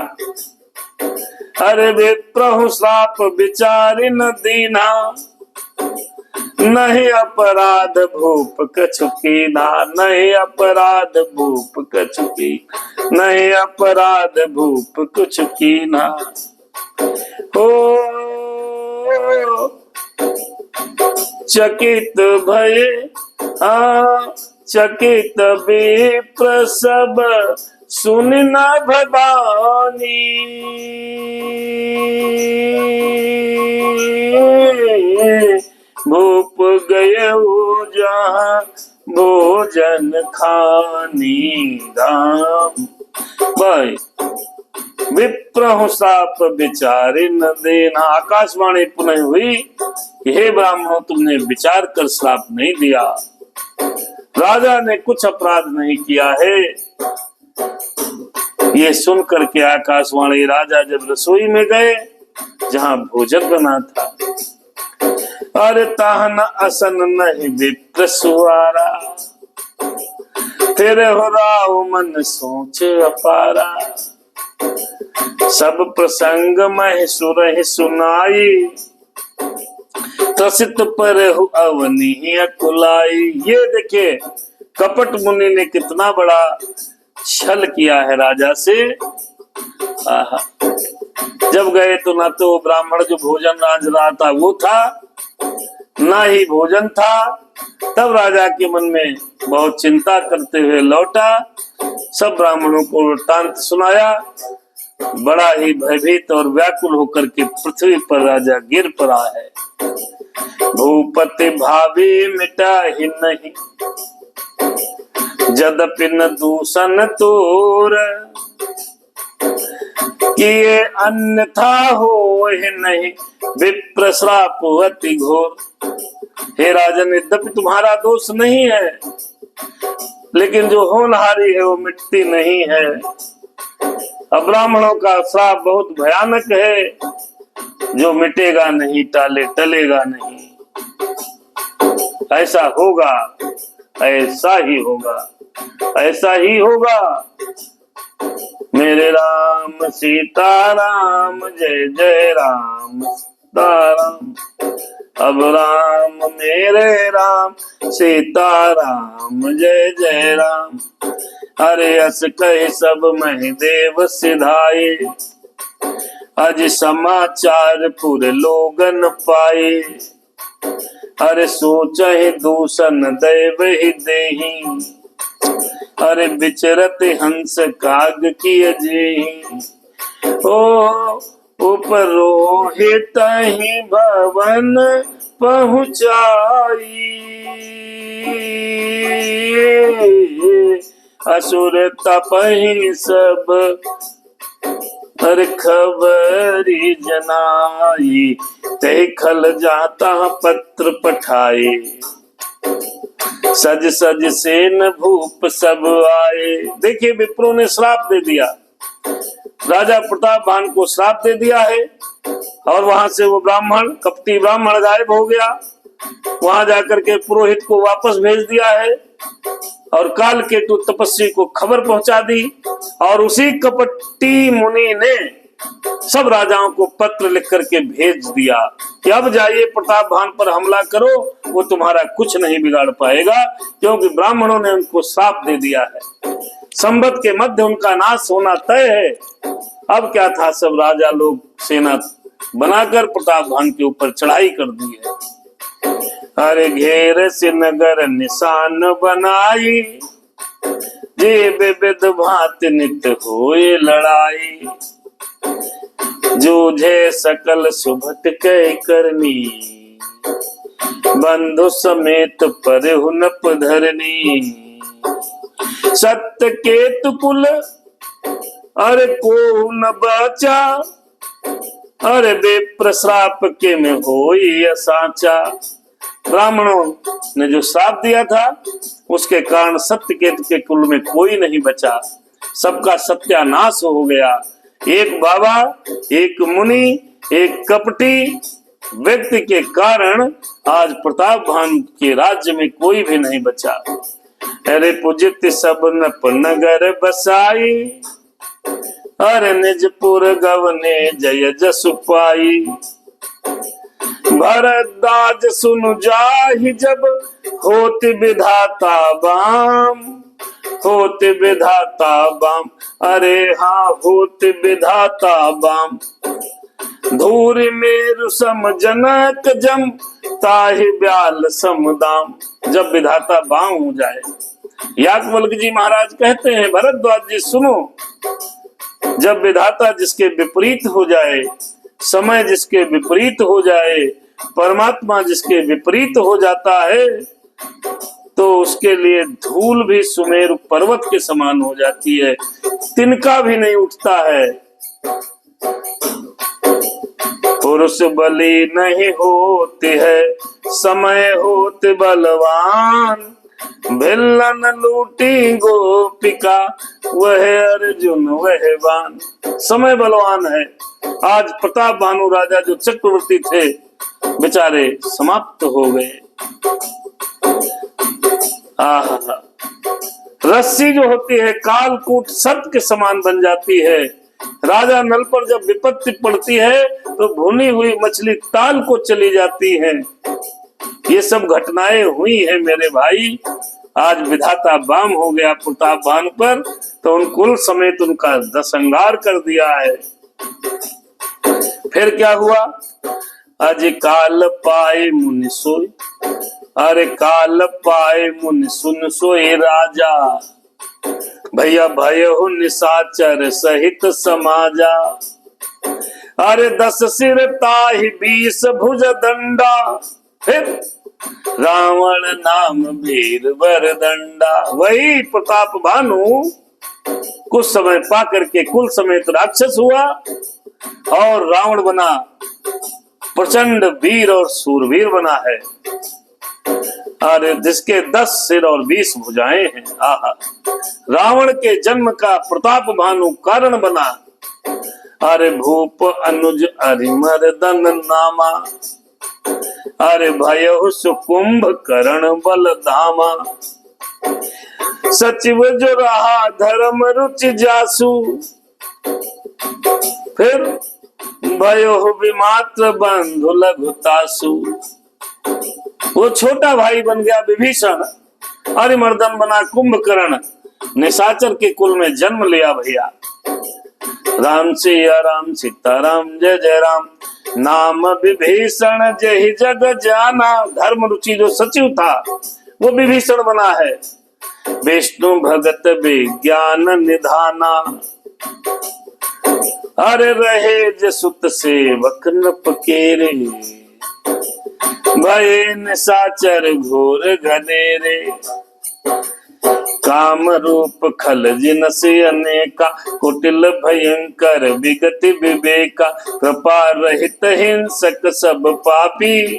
अरे विप्रहु श्राप विचारि न दीना, नहीं अपराध भूप कछु कीना, नहीं अपराध भूप कछु की, नहीं अपराध भूप कुछ कीना। हो चकित भय चकित विप्र सब सुन न भवानी, भूप गए जहाँ भोजन खानी धाम। भाई विप्रहु श्राप विचारे न देना। आकाशवाणी पुनः हुई, हे ब्राह्मणों, तुमने विचार कर श्राप नहीं दिया, राजा ने कुछ अपराध नहीं किया है। ये सुन करके आकाशवाणी राजा जब रसोई में गए जहां भोजन बना था, अरे ताहन असन नहीं विप्र सुवारा, तेरे हो राव मन सोच अपारा। सब प्रसंग मह सुरहि सुनाई, त्रसित पर अवनी अकुलाई। ये देखिए कपट मुनि ने कितना बड़ा छल किया है राजा से। जब गए तो ना तो ब्राह्मण जो भोजन राज रहा था वो था, ना ही भोजन था। तब राजा के मन में बहुत चिंता करते हुए लौटा, सब ब्राह्मणों को वृत्तांत सुनाया। बड़ा ही भयभीत और व्याकुल होकर के पृथ्वी पर राजा गिर पड़ा है। भूपति भावी मिटा ही नहीं, जदपि न दूषण तोर, किए अन्यथा हो नहीं विप्र श्राप अति घोर। हे राजन, यद्यपि तुम्हारा दोष नहीं है, लेकिन जो होनहारी है वो मिटती नहीं है। अब ब्राह्मणों का श्राप बहुत भयानक है, जो मिटेगा नहीं, टलेगा नहीं। ऐसा होगा, ऐसा ही होगा, ऐसा ही होगा। मेरे राम सीताराम, जय जय राम सीताराम। अब राम मेरे राम सीताराम, जय जय राम। अरे अस कहे सब मह देव सिधाए, अज समाचार पुर लोगन पाए। अरे सोचहि दूषण दैव ही देही, अरे विचरत हंस काग की अजेही। ओ उपरोहित ही भवन पहुँचाई, असुर तपहि सब हर खबरी जनाई। ते खल जाता पत्र पठाए, सज सज सेन भूप सब आए। देखिए विप्रों ने श्राप दे दिया, राजा प्रतापवान को श्राप दे दिया है। और वहां से वो ब्राह्मण, कपटी ब्राह्मण गायब हो गया। वहां जाकर के पुरोहित को वापस भेज दिया है और कालकेतु तपस्वी को खबर पहुंचा दी। और उसी कपटी मुनि ने सब राजाओं को पत्र लिख करके भेज दिया कि अब जाइए प्रतापवान पर हमला करो, वो तुम्हारा कुछ नहीं बिगाड़ पाएगा, क्योंकि ब्राह्मणों ने उनको श्राप दे दिया है। संवत के मध्य उनका नाश होना तय है। अब क्या था, सब राजा लोग सेना बनाकर प्रतापवान के ऊपर चढ़ाई कर दी है। अरे घेर से नगर निशान बनाई, जे विविध भांति नित होए लड़ाई। जूझे सकल सुभट कै करनी, बंधु समेत परहु नप धरनी। सत्य केतु कुल अरे को न बचा, अरे विप्र श्राप के में होई असाचा। ब्राह्मणों ने जो श्राप दिया था उसके कारण सत्यकेतु के कुल में कोई नहीं बचा, सबका सत्यानाश हो गया। एक बाबा, एक मुनि, एक कपटी, व्यक्ति के कारण आज प्रताप भानु के राज्य में कोई भी नहीं बचा। अरे पूजित सब नप नगर बसाई, अरे निजपुर गवने जय जसु पाई। भरद्वाज सुनु जाहि जब, होत विधाता बाम, होत विधाता बाम। अरे हाँ होत विधाता बाम। धूरि मेरु सम जनक जम, ताहि ब्याल समदाम। जब विधाता बाम हो जाए, याज्ञवल्क्य जी महाराज कहते हैं भरद्वाज जी सुनो, जब विधाता जिसके विपरीत हो जाए, समय जिसके विपरीत हो जाए, परमात्मा जिसके विपरीत हो जाता है, तो उसके लिए धूल भी सुमेरु पर्वत के समान हो जाती है, तिनका भी नहीं उठता है। पुरुष बलि नहीं होते है, समय होते बलवान। भिल्लन लूटी गोपिका, वह अर्जुन वह बान। समय बलवान है। आज प्रताप भानु राजा जो चक्रवर्ती थे, बेचारे समाप्त हो गए। आहा, रस्सी जो होती है कालकूट सर्प के समान बन जाती है। राजा नल पर जब विपत्ति पड़ती है तो भुनी हुई मछली ताल को चली जाती है। ये सब घटनाएं हुई हैं मेरे भाई। आज विधाता बाम हो गया प्रताप भानु पर, तो उन कुल समेत उनका दसंगार कर दिया है। फिर क्या हुआ? अज काल पाए मुनि सोई, अरे काल पाए मुनि सुन सोए राजा। भैया भय हो निशाचर सहित समाजा। अरे 10 सिर ताहि 20 भुज दंडा। फिर रावण नाम वीर वर दंडा। वही प्रताप भानु कुछ समय पा करके कुल समेत राक्षस हुआ और रावण बना, प्रचंड वीर और सूरवीर बना है। अरे जिसके 10 सिर और 20 भुजाएं हैं। आहा, रावण के जन्म का प्रताप भानु कारण बना। अरे भूप अनुज अरिमर्दन नामा। अरे भयहु सुकुंभ करण बल धामा। सचिव जो रहा धर्म रुचि जासु। फिर भयहु विमात्र बंधु लघुतासु। वो छोटा भाई बन गया विभीषण, अरिमर्दन बना कुंभकर्ण, निशाचर के कुल में जन्म लिया भैया। राम सिया राम सीताराम जय जय राम। नाम विभीषण जय जग जाना। धर्म रुचि जो सचिव था वो विभीषण बना है। विष्णु भगत विज्ञान निधाना। अरे रहे जसुत सेवक नप केरे। भय निशाचर घोर घनेरे। काम रूप खल जिनसे अनेका। कुटिल भयंकर विगति विवेका। कृपा रहित हिंसक सब पापी।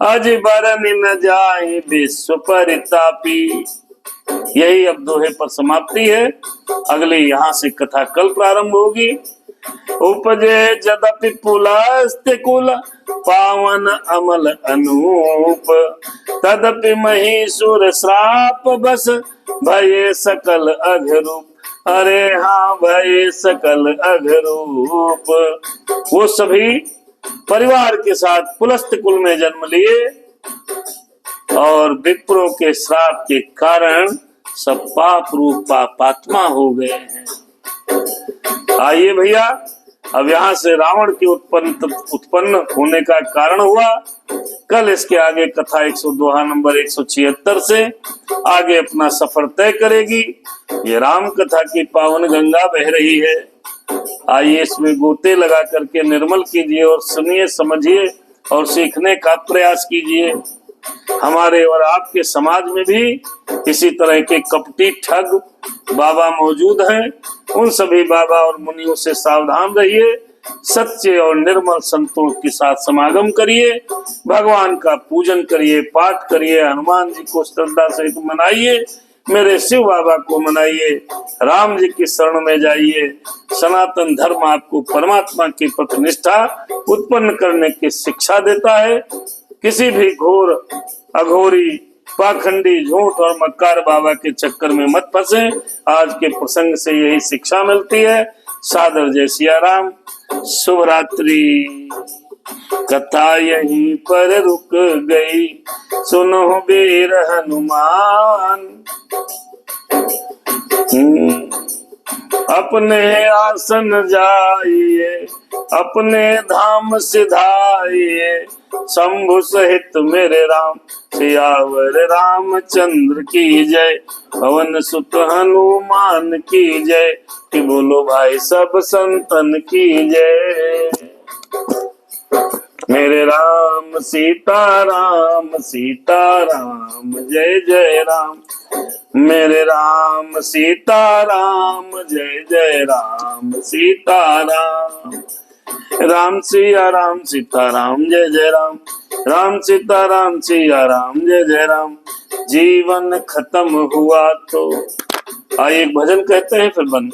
अज बरन न जाए विश्व परितापी। यही अब दोहे पर समाप्ति है। अगले यहाँ से कथा कल प्रारंभ होगी। उपजे जदपि पुलस्त्य कुल। पावन अमल अनूप। तदपि महीसुर श्राप बस। भये सकल अघरूप। अरे हाँ भये सकल अघरूप। वो सभी परिवार के साथ पुलस्त्य कुल में जन्म लिए और विप्रों के श्राप के कारण सब पाप रूप पापात्मा हो गए हैं। आइए भैया, अब यहाँ से रावण के उत्पन्न होने का कारण हुआ। कल इसके आगे कथा 102 नंबर 176 से आगे अपना सफर तय करेगी। ये राम कथा की पावन गंगा बह रही है। आइए इसमें गोते लगा करके निर्मल कीजिए और सुनिए, समझिए और सीखने का प्रयास कीजिए। हमारे और आपके समाज में भी इसी तरह के कपटी ठग बाबा मौजूद हैं। उन सभी बाबा और मुनियों से सावधान रहिए। सच्चे और निर्मल संतों के साथ समागम करिए। भगवान का पूजन करिए, पाठ करिए, हनुमान जी को श्रद्धा सहित मनाइए। मेरे शिव बाबा को मनाइए, राम जी की शरण में जाइए। सनातन धर्म आपको परमात्मा की पथ निष्ठा उत्पन्न करने की शिक्षा देता है। किसी भी घोर अघोरी पाखंडी झूठ और मक्कार बाबा के चक्कर में मत फंसे। आज के प्रसंग से यही शिक्षा मिलती है। सादर जय सिया राम। शुभ रात्रि। कथा यहीं पर रुक गई, सुनो वीर हनुमान। अपने आसन जाइए, अपने धाम सिधाइए, शंभु सहित मेरे राम। सियावर रामचंद्र की जय, पवन सुत हनुमान की जय। कि बोलो भाई सब संतन की जय। मेरे राम सीताराम सीताराम जय जय राम। मेरे राम सीताराम जय जय राम सीताराम। राम सिया राम सीताराम जय जय राम। राम सीताराम सिया राम जय जय राम। जीवन खत्म हुआ तो आइए एक भजन कहते हैं फिर बंद।